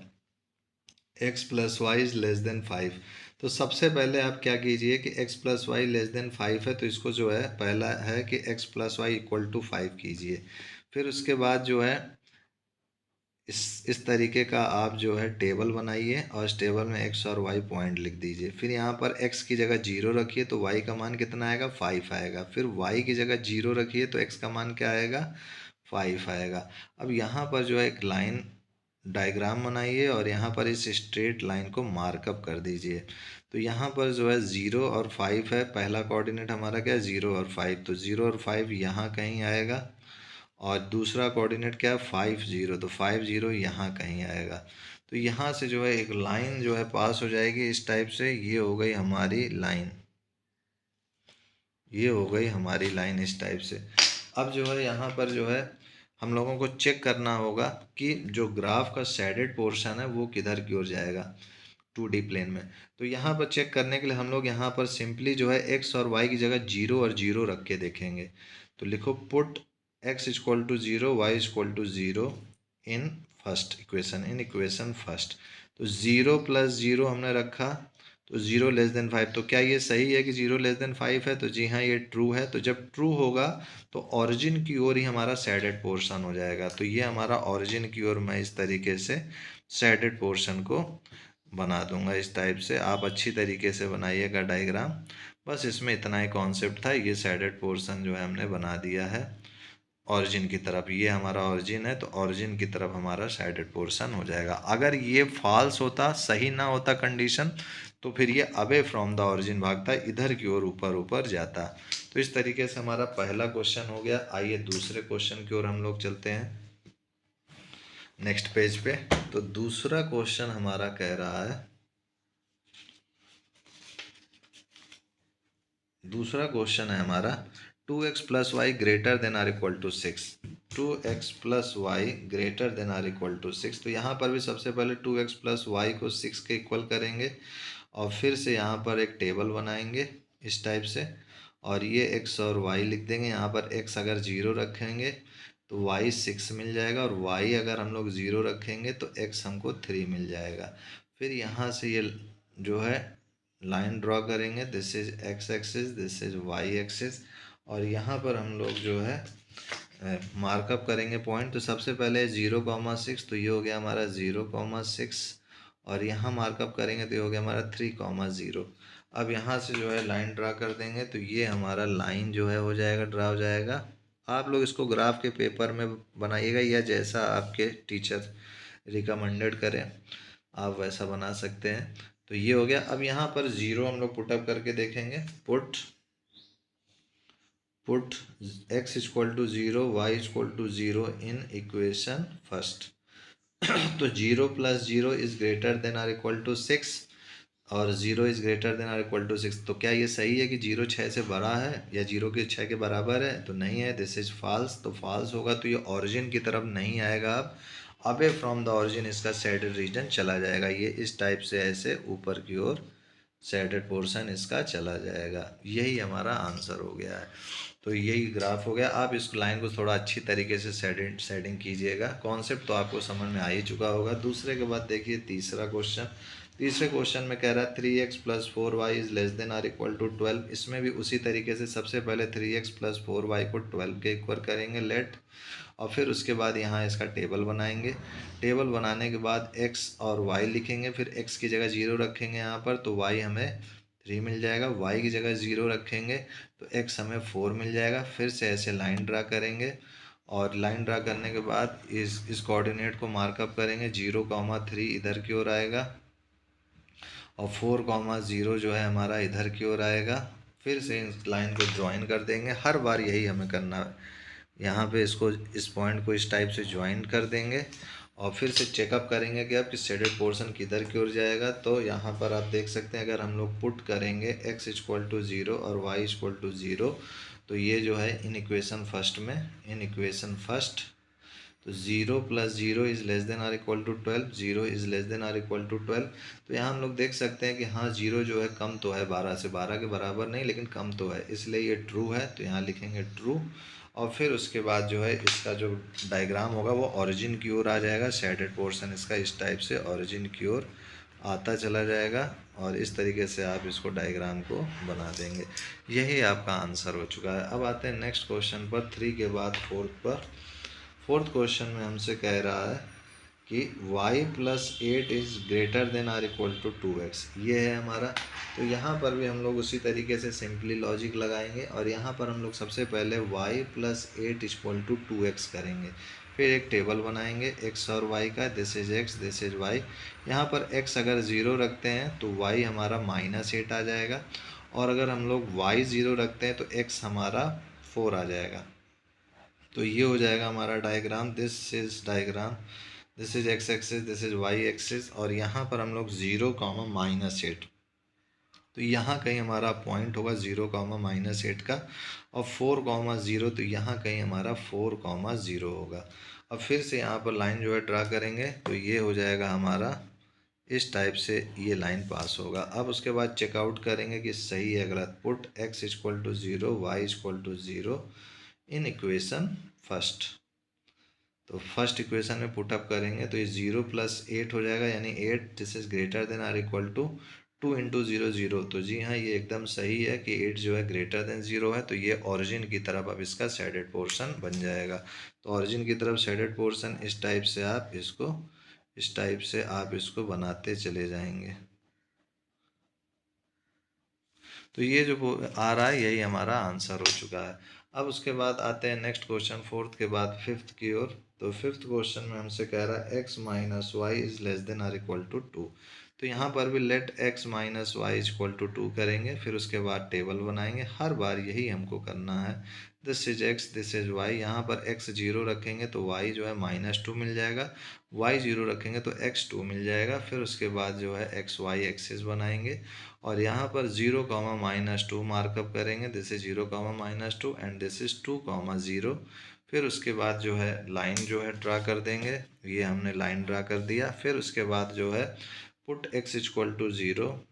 x+y इज लेस देन 5। तो सबसे पहले आप क्या कीजिए कि x+y लेस देन 5 है तो इसको जो है पहला है कि x+y इक्वल टू 5 कीजिए। फिर उसके बाद जो है इस तरीके का आप जो है टेबल बनाइए और इस टेबल में x और y पॉइंट लिख दीजिए। फिर यहाँ पर x की जगह 0 रखिए तो y का मान कितना आएगा, 5 आएगा। फिर y की जगह 0 रखिए तो x का मान क्या आएगा, 5 आएगा। अब यहाँ पर जो है एक लाइन डायग्राम बनाइए और यहाँ पर इस स्ट्रेट लाइन को मार्कअप कर दीजिए। तो यहाँ पर जो है 0 और 5 है, पहला कोऑर्डिनेट हमारा क्या है 0 और 5, तो 0 और 5 यहाँ कहीं आएगा। और दूसरा कोऑर्डिनेट क्या है 5 0, तो 5 0 यहाँ कहीं आएगा। तो यहाँ से जो है एक लाइन जो है पास हो जाएगी इस टाइप से, ये हो गई हमारी लाइन, ये हो गई हमारी लाइन इस टाइप से। अब जो है यहाँ पर जो है हम लोगों को चेक करना होगा कि जो ग्राफ का शेडेड पोर्शन है वो किधर की ओर जाएगा 2D प्लेन में। तो यहाँ पर चेक करने के लिए हम लोग यहाँ पर सिंपली जो है x और y की जगह 0 और 0 रख के देखेंगे। तो लिखो put x equal to 0 y equal to 0 in first equation, in equation first. तो 0 + 0 हमने रखा तो 0 लेस देन 5। तो क्या ये सही है कि 0 लेस देन 5 है, तो जी हाँ ये ट्रू है। तो जब ट्रू होगा तो ऑरिजिन की ओर ही हमारा शेडेड पोर्शन हो जाएगा। तो ये हमारा ऑरिजिन की ओर मैं इस तरीके से शेडेड पोर्शन को बना दूंगा इस टाइप से। आप अच्छी तरीके से बनाइएगा डायग्राम। बस इसमें इतना ही कॉन्सेप्ट था, ये शेडेड पोर्शन जो है हमने बना दिया है ऑरिजिन की तरफ। ये हमारा ऑरिजिन है तो ऑरिजिन की तरफ हमारा शेडेड पोर्शन हो जाएगा। अगर ये फॉल्स होता, सही ना होता कंडीशन, तो फिर ये अवे फ्रॉम द ऑरिजिन भागता, इधर की ओर ऊपर ऊपर जाता। तो इस तरीके से हमारा पहला क्वेश्चन हो गया। आइए दूसरे क्वेश्चन की ओर हम लोग चलते हैं नेक्स्ट पेज पे। तो दूसरा क्वेश्चन हमारा कह रहा है दूसरा क्वेश्चन है हमारा 2x plus y greater than or equal to 6। 2x plus y greater than or equal to 6। तो यहाँ पर भी सबसे पहले 2x प्लस वाई को 6 के इक्वल करेंगे और फिर से यहाँ पर एक टेबल बनाएंगे इस टाइप से, और ये x और y लिख देंगे। यहाँ पर x अगर 0 रखेंगे तो y 6 मिल जाएगा, और y अगर हम लोग 0 रखेंगे तो x हमको 3 मिल जाएगा। फिर यहाँ से ये जो है लाइन ड्रॉ करेंगे, this is x axis, this is y axis, और यहाँ पर हम लोग जो है मार्कअप करेंगे पॉइंट। तो सबसे पहले 0,6, तो ये हो गया हमारा 0,6, और यहाँ मार्कअप करेंगे तो ये हो गया हमारा 3,0। अब यहाँ से जो है लाइन ड्रा कर देंगे, तो ये हमारा लाइन जो है हो जाएगा, ड्रा हो जाएगा। आप लोग इसको ग्राफ के पेपर में बनाइएगा, या जैसा आपके टीचर रिकमेंडेड करें आप वैसा बना सकते हैं। तो ये हो गया। अब यहाँ पर 0 हम लोग पुटअप करके देखेंगे। Put x equal to 0, y equal to 0 in equation first. तो 0 plus 0 is greater than or equal to 6, और 0 is greater than or equal to 6। तो क्या ये सही है कि 0 6 से बड़ा है या 0 के 6 के बराबर है? तो नहीं है, दिस इज फॉल्स। तो फॉल्स होगा तो ये ओरिजिन की तरफ नहीं आएगा। अब अवे फ्रॉम द ओरिजिन इसका सैडेड रीजन चला जाएगा। ये इस टाइप से ऐसे ऊपर की ओर सैडेड पोर्शन इसका चला जाएगा। यही हमारा आंसर हो गया है। तो यही ग्राफ हो गया। आप इस लाइन को थोड़ा अच्छी तरीके से शेडिंग कीजिएगा। कॉन्सेप्ट तो आपको समझ में आ ही चुका होगा। दूसरे के बाद देखिए तीसरा क्वेश्चन। तीसरे क्वेश्चन में कह रहा है 3x plus 4y is less than or equal to 12। इसमें भी उसी तरीके से सबसे पहले 3x प्लस 4y को 12 के इक्वल करेंगे, लेट, और फिर उसके बाद यहाँ इसका टेबल बनाएंगे। टेबल बनाने के बाद x और y लिखेंगे, फिर x की जगह 0 रखेंगे यहाँ पर, तो y हमें 3 मिल जाएगा। y की जगह 0 रखेंगे तो x हमें 4 मिल जाएगा। फिर से ऐसे लाइन ड्रा करेंगे, और लाइन ड्रा करने के बाद इस कोऑर्डिनेट को मार्कअप करेंगे। 0,3 इधर की ओर आएगा, और 4,0 जो है हमारा इधर की ओर आएगा। फिर से इस लाइन को ज्वाइन कर देंगे। हर बार यही हमें करना है। यहाँ पे इसको, इस पॉइंट को इस टाइप से ज्वाइन कर देंगे, और फिर से चेकअप करेंगे कि अब किस शेडेड पोर्शन किधर की ओर जाएगा। तो यहाँ पर आप देख सकते हैं, अगर हम लोग पुट करेंगे x इक्वल टू 0 और y इक्वल टू 0, तो ये जो है इन इक्वेशन फर्स्ट में, इन इक्वेशन फर्स्ट, तो 0 plus 0 is less than or equal to 12, 0 is less than or equal to 12। तो यहाँ हम लोग देख सकते हैं कि हाँ 0 जो है कम तो है 12 से, 12 के बराबर नहीं लेकिन कम तो है, इसलिए ये ट्रू है। तो यहाँ लिखेंगे ट्रू, और फिर उसके बाद जो है इसका जो डायग्राम होगा वो ओरिजिन की ओर आ जाएगा। शेडेड पोर्शन इसका इस टाइप से ओरिजिन की ओर आता चला जाएगा, और इस तरीके से आप इसको डायग्राम को बना देंगे। यही आपका आंसर हो चुका है। अब आते हैं नेक्स्ट क्वेश्चन पर, 3 के बाद 4 पर। फोर्थ क्वेश्चन में हमसे कह रहा है कि y plus 8 is greater than or equal to 2x, ये है हमारा। तो यहाँ पर भी हम लोग उसी तरीके से सिंपली लॉजिक लगाएंगे, और यहाँ पर हम लोग सबसे पहले y plus 8 equal to 2x करेंगे। फिर एक टेबल बनाएंगे x और y का, this is x, this is y। यहाँ पर x अगर 0 रखते हैं तो y हमारा -8 आ जाएगा, और अगर हम लोग y 0 रखते हैं तो x हमारा 4 आ जाएगा। तो ये हो जाएगा हमारा diagram, this is diagram, this is x axis, this is y axis, और यहाँ पर हम लोग 0, -8, तो यहाँ कहीं हमारा पॉइंट होगा 0, -8 का, और 4,0, तो यहाँ कहीं हमारा 4,0 होगा। अब फिर से यहाँ पर लाइन जो है ड्रा करेंगे, तो ये हो जाएगा हमारा इस टाइप से, ये लाइन पास होगा। अब उसके बाद चेकआउट करेंगे कि सही है गलत। Put x equal to 0, y equal to 0 in equation first. तो फर्स्ट इक्वेशन में पुटअप करेंगे तो ये 0 प्लस 8 हो जाएगा, यानी 8, this is greater than or equal to 2 into 0 0। तो जी हाँ, ये एकदम सही है कि 8 जो है ग्रेटर देन 0 है। तो ये ओरिजिन की तरफ अब इसका शेडेड पोर्शन बन जाएगा। तो ओरिजिन की तरफ शेडेड पोर्शन इस टाइप से आप इसको, इस टाइप से आप इसको बनाते चले जाएंगे। तो ये जो आ रहा है यही हमारा आंसर हो चुका है। अब उसके बाद आते हैं नेक्स्ट क्वेश्चन, फोर्थ के बाद फिफ्थ की ओर। तो फिफ्थ क्वेश्चन में हमसे कह रहा है x minus y is less than or equal to 2। तो यहाँ पर भी let x minus y equal to 2 करेंगे, फिर उसके बाद टेबल बनाएंगे। हर बार यही हमको करना है, this is x, this is y. यहाँ पर एक्स 0 रखेंगे तो वाई जो है -2 मिल जाएगा, वाई 0 रखेंगे तो एक्स 2 मिल जाएगा। फिर उसके बाद जो है एक्स वाई एक्सिस बनाएंगे और यहाँ पर 0, -2 मार्कअप करेंगे। This is 0, -2 and this is 2, 0। फिर उसके बाद जो है लाइन जो है ड्रा कर देंगे, ये हमने लाइन ड्रा कर दिया। फिर उसके बाद जो है पुट x इक्वल टू 0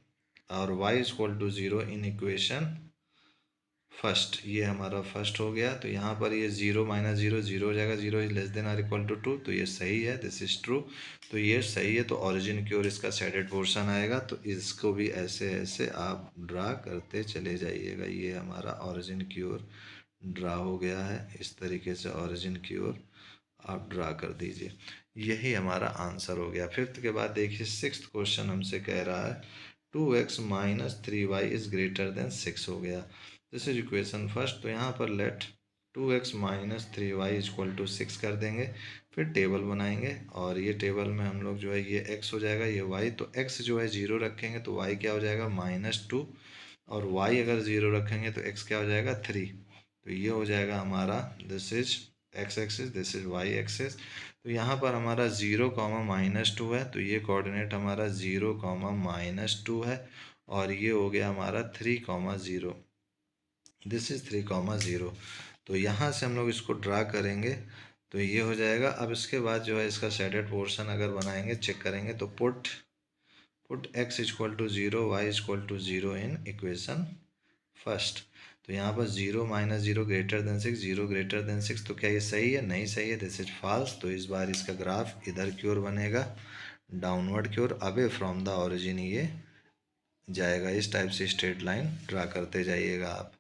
और y equal to 0 in equation first, ये हमारा फर्स्ट हो गया। तो यहाँ पर ये 0 -0 0 हो जाएगा, 0 is less than or equal to 2, तो ये सही है, दिस इज ट्रू। तो ये सही है, तो ओरिजिन की ओर इसका शेडेड पोर्शन आएगा। तो इसको भी ऐसे ऐसे आप ड्रा करते चले जाइएगा। ये हमारा ओरिजिन की ओर ड्रा हो गया है, इस तरीके से ओरिजिन की ओर आप ड्रा कर दीजिए। यही हमारा आंसर हो गया। फिफ्थ के बाद देखिए सिक्स्थ क्वेश्चन हमसे कह रहा है 2x - 3y is greater then 6 हो गया। This is equation first. तो यहाँ पर late 2x - 3y equal to 6 कर देंगे। फिर टेबल बनाएंगे और ये टेबल में हम लोग जो है ये x हो जाएगा, ये y। तो x जो है 0 रखेंगे तो y क्या हो जाएगा -2, और y अगर 0 रखेंगे तो x क्या हो जाएगा 3। तो ये हो जाएगा हमारा, this is x axis, this is y axis. तो यहाँ पर हमारा 0, -2 है, तो ये कोऑर्डिनेट हमारा 0, -2 है और ये हो गया हमारा 3, 0। This is 3, 0। तो यहाँ से हम लोग इसको ड्रा करेंगे तो ये हो जाएगा। अब इसके बाद जो है इसका शेडेड पोर्शन अगर बनाएंगे, चेक करेंगे तो put x equal to 0, y equal to 0 in equation first. तो यहाँ पर 0 -0 ग्रेटर देन 6, 0 ग्रेटर देन 6, तो क्या ये सही है? नहीं सही है, दिस इज फॉल्स। तो इस बार इसका ग्राफ इधर की ओर बनेगा, डाउनवर्ड की ओर, अवे फ्रॉम द ओरिजिन ये जाएगा। इस टाइप से स्ट्रेट लाइन ड्रा करते जाइएगा आप।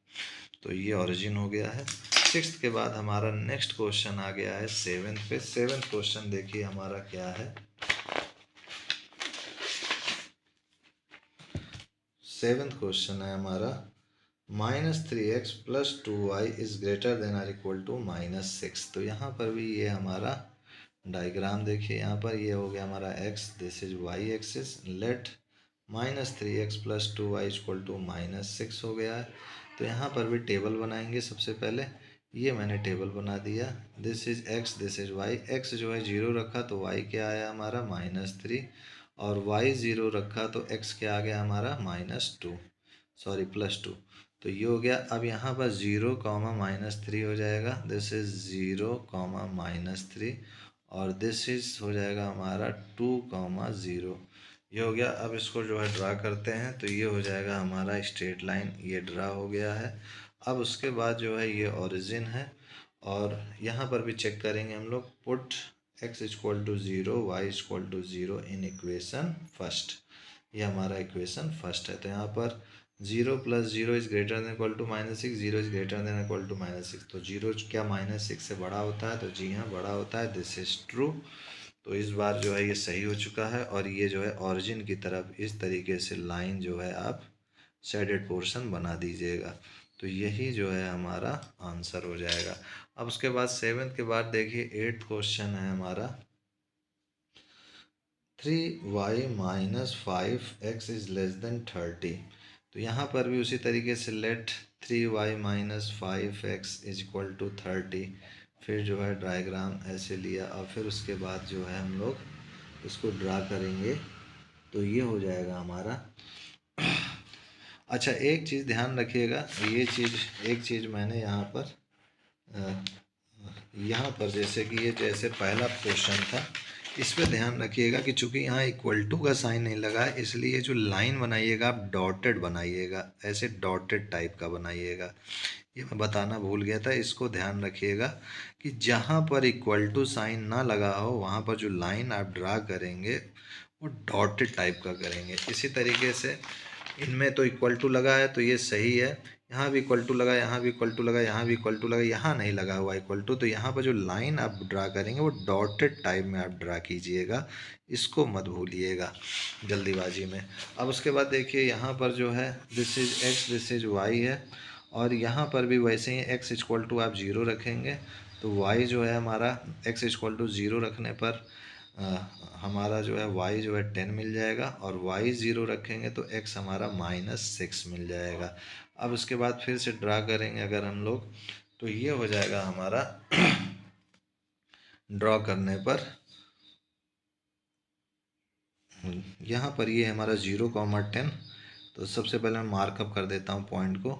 तो ये ओरिजिन हो गया है। सिक्स्थ के बाद हमारा नेक्स्ट क्वेश्चन आ गया है सेवेंथ पे। सेवेंथ क्वेश्चन देखिए हमारा क्या है। सेवेंथ क्वेश्चन है हमारा -3x + 2y is greater than or equal to -6। तो यहाँ पर भी ये हमारा डायग्राम देखिए, यहाँ पर ये हो गया हमारा x, this is y axis. Let -3x + 2y equal to -6 हो गया है। तो यहाँ पर भी टेबल बनाएंगे सबसे पहले। ये मैंने टेबल बना दिया। This is x, this is y। x जो है 0 रखा तो y क्या आया हमारा -3, और y 0 रखा तो x क्या आ गया हमारा -2, सॉरी +2। तो ये हो गया। अब यहाँ पर 0, -3 हो जाएगा। दिस इज 0, -3 और दिस इज हो जाएगा हमारा 2, 0। ये हो गया। अब इसको जो है ड्रा करते हैं तो ये हो जाएगा हमारा स्ट्रेट लाइन, ये ड्रा हो गया है। अब उसके बाद जो है ये ओरिजिन है और यहाँ पर भी चेक करेंगे हम लोग। Put x equal to 0, y equal to 0 in equation first. ये हमारा इक्वेशन फर्स्ट है। तो यहाँ पर 0 + 0 is greater than equal to -6, 0 is greater than equal to -6। तो 0 क्या -6 से बड़ा होता है? तो जी हाँ, बड़ा होता है, दिस इज ट्रू। तो इस बार जो है ये सही हो चुका है और ये जो है ओरिजिन की तरफ इस तरीके से लाइन जो है आप शेडेड पोर्शन बना दीजिएगा। तो यही जो है हमारा आंसर हो जाएगा। अब उसके बाद सेवेंथ के बाद देखिए एट्थ क्वेश्चन है हमारा 3y - 5x is less then 30। तो यहाँ पर भी उसी तरीके से late 3y - 5x is equal to 30। फिर जो है डायग्राम ऐसे लिया और फिर उसके बाद जो है हम लोग इसको ड्रा करेंगे तो ये हो जाएगा हमारा। अच्छा, एक चीज़ ध्यान रखिएगा, ये चीज़ एक चीज़ मैंने यहाँ पर जैसे कि ये जैसे पहला क्वेश्चन था, इस पर ध्यान रखिएगा कि चूंकि यहाँ इक्वल टू का साइन नहीं लगा है, इसलिए जो लाइन बनाइएगा आप डॉटेड बनाइएगा, ऐसे डॉटेड टाइप का बनाइएगा। ये मैं बताना भूल गया था, इसको ध्यान रखिएगा कि जहाँ पर इक्वल टू साइन ना लगा हो वहाँ पर जो लाइन आप ड्रा करेंगे वो डॉटेड टाइप का करेंगे। इसी तरीके से इनमें तो इक्वल टू लगा है तो ये सही है, यहाँ भी इक्वल टू लगा, यहाँ भी इक्वल टू लगा, यहाँ भी इक्वल टू लगा, यहाँ नहीं लगा हुआ इक्वल टू। तो यहाँ पर जो लाइन आप ड्रा करेंगे वो डॉटेड टाइप में आप ड्रा कीजिएगा, इसको मत भूलिएगा जल्दीबाजी में। अब उसके बाद देखिए यहाँ पर जो है this is x, this is y है और यहाँ पर भी वैसे ही x इक्वल टू आप 0 रखेंगे तो y जो है हमारा x इक्वल टू 0 रखने पर हमारा जो है y जो है 10 मिल जाएगा और y 0 रखेंगे तो x हमारा -6 मिल जाएगा। अब उसके बाद फिर से ड्रा करेंगे अगर हम लोग तो ये हो जाएगा हमारा ड्रॉ करने पर। यहाँ पर ये हमारा 0,10। तो सबसे पहले मैं मार्कअप कर देता हूँ पॉइंट को।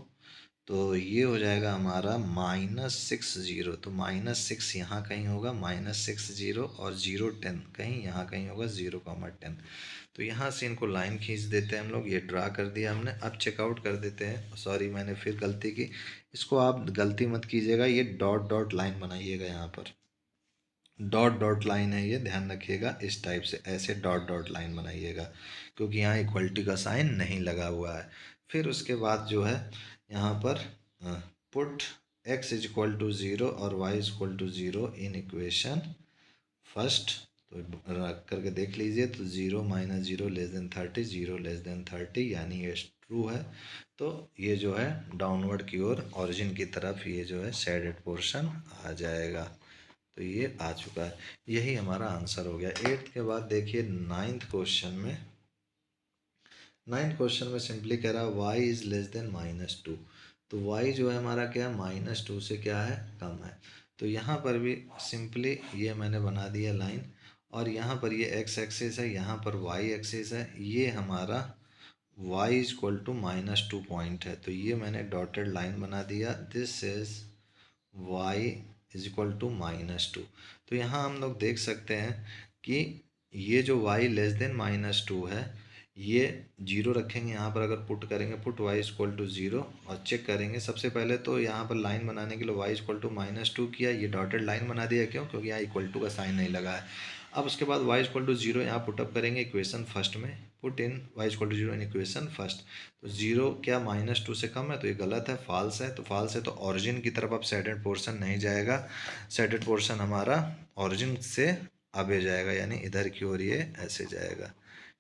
तो ये हो जाएगा हमारा -60। तो -6 यहाँ कहीं होगा, -60 और 0,10 कहीं यहाँ कहीं होगा 0,10। तो यहाँ से इनको लाइन खींच देते हैं हम लोग। ये ड्रा कर दिया हमने। अब चेकआउट कर देते हैं। सॉरी, मैंने फिर गलती की। इसको आप गलती मत कीजिएगा, ये डॉट डॉट लाइन बनाइएगा। यहाँ पर डॉट डॉट लाइन है, ये ध्यान रखिएगा। इस टाइप से ऐसे डॉट डॉट लाइन बनाइएगा, क्योंकि यहाँ इक्वलिटी का साइन नहीं लगा हुआ है। फिर उसके बाद जो है यहाँ पर put x is equal to 0 और y is equal to 0 in equation first. तो रख करके देख लीजिए। तो 0 - 0 <30, 0 <30, यानी ये ट्रू है। तो ये जो है डाउनवर्ड की ओर ऑरिजिन की तरफ ये जो है शेडेड पोर्शन आ जाएगा। तो ये आ चुका है। यही हमारा आंसर हो गया। 8th के बाद देखिए 9th क्वेश्चन में। 9th क्वेश्चन में सिंपली कह रहा है y इज लेस देन -2। तो y जो है हमारा क्या है, -2 से क्या है, कम है। तो यहाँ पर भी सिंपली ये मैंने बना दिया लाइन। और यहाँ पर ये x एक्सिस है, यहाँ पर y एक्सिस है। ये हमारा y is equal to -2 point है। तो ये मैंने डॉटेड लाइन बना दिया। This is y is equal to -2। तो यहाँ हम लोग देख सकते हैं कि ये जो y लेस देन -2 है, ये 0 रखेंगे। यहाँ पर अगर पुट करेंगे, put y is equal to 0 और चेक करेंगे। सबसे पहले तो यहाँ पर लाइन बनाने के लिए y इज इक्वल टू -2 किया, ये डॉटेड लाइन बना दिया। क्यों? क्योंकि यहाँ इक्वल टू का साइन नहीं लगा है। अब उसके बाद y इज इक्वल टू 0 यहाँ पुटअप करेंगे इक्वेशन फर्स्ट में। Put in y is equal to 0 in equation first. तो 0 क्या -2 से कम है? तो ये गलत है, फॉल्स है। तो फॉल्स है तो ऑरिजिन की तरफ अब शेडेड पोर्शन नहीं जाएगा। शेडेड पोर्शन हमारा ऑरिजिन से आगे जाएगा, यानी इधर की ओर ये ऐसे जाएगा।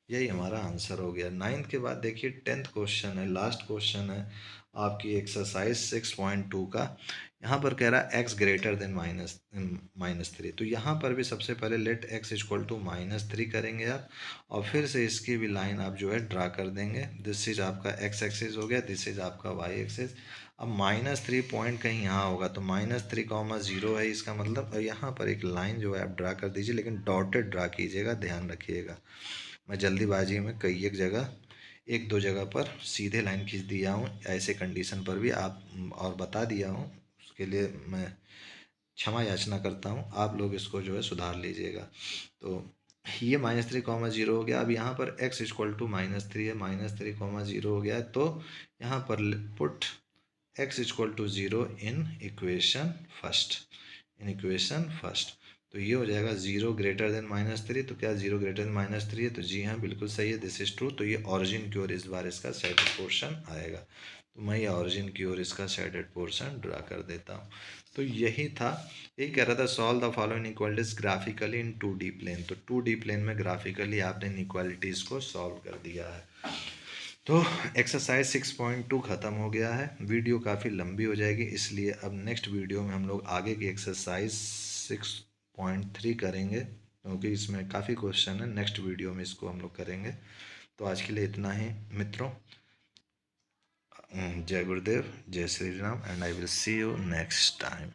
यही हमारा आंसर हो गया। 9th के बाद देखिए 10th क्वेश्चन है, लास्ट क्वेश्चन है आपकी एक्सरसाइज 6.2 का। यहाँ पर कह रहा है x ग्रेटर देन -3। तो यहाँ पर भी सबसे पहले लेट x इक्वल टू -3 करेंगे आप। और फिर से इसकी भी लाइन आप जो है ड्रा कर देंगे। दिस इज आपका x एक्सिस हो गया, दिस इज आपका y एक्सिस। अब -3 पॉइंट कहीं यहाँ होगा, तो -3,0 है इसका मतलब। यहाँ पर एक लाइन जो है आप ड्रा कर दीजिए, लेकिन डॉटेड ड्रा कीजिएगा, ध्यान रखिएगा। मैं जल्दीबाजी में कई एक दो जगह पर सीधे लाइन खींच दिया हूँ, ऐसे कंडीशन पर भी आप और बता दिया हूँ। उसके लिए मैं क्षमा याचना करता हूँ। आप लोग इसको जो है सुधार लीजिएगा। तो ये -3,0 हो गया। अब यहाँ पर x इक्वल टू -3 है, -3,0 हो गया है। तो यहाँ पर put x equal to 0 in equation first. तो ये हो जाएगा 0 ग्रेटर देन -3। तो क्या 0 ग्रेटर देन -3 है? तो जी हाँ, बिल्कुल सही है, दिस इज ट्रू। तो ये ऑरिजिन की ओर इस बार इसका शेडेड पोर्शन आएगा। तो मैं ये ऑरिजिन की ओर इसका शेडेड पोर्शन ड्रा कर देता हूँ। तो यही था। यही कह रहा था solve the following equalities graphically in 2D plane. तो 2D प्लेन में ग्राफिकली आपने इनइक्वालिटीज़ को सॉल्व कर दिया है। तो एक्सरसाइज 6.2 ख़त्म हो गया है। वीडियो काफ़ी लंबी हो जाएगी, इसलिए अब नेक्स्ट वीडियो में हम लोग आगे की एक्सरसाइज 6.3 करेंगे, क्योंकि इसमें काफ़ी क्वेश्चन है। नेक्स्ट वीडियो में इसको हम लोग करेंगे। तो आज के लिए इतना ही मित्रों। जय गुरुदेव, जय Shri Ram, and I will see you next time.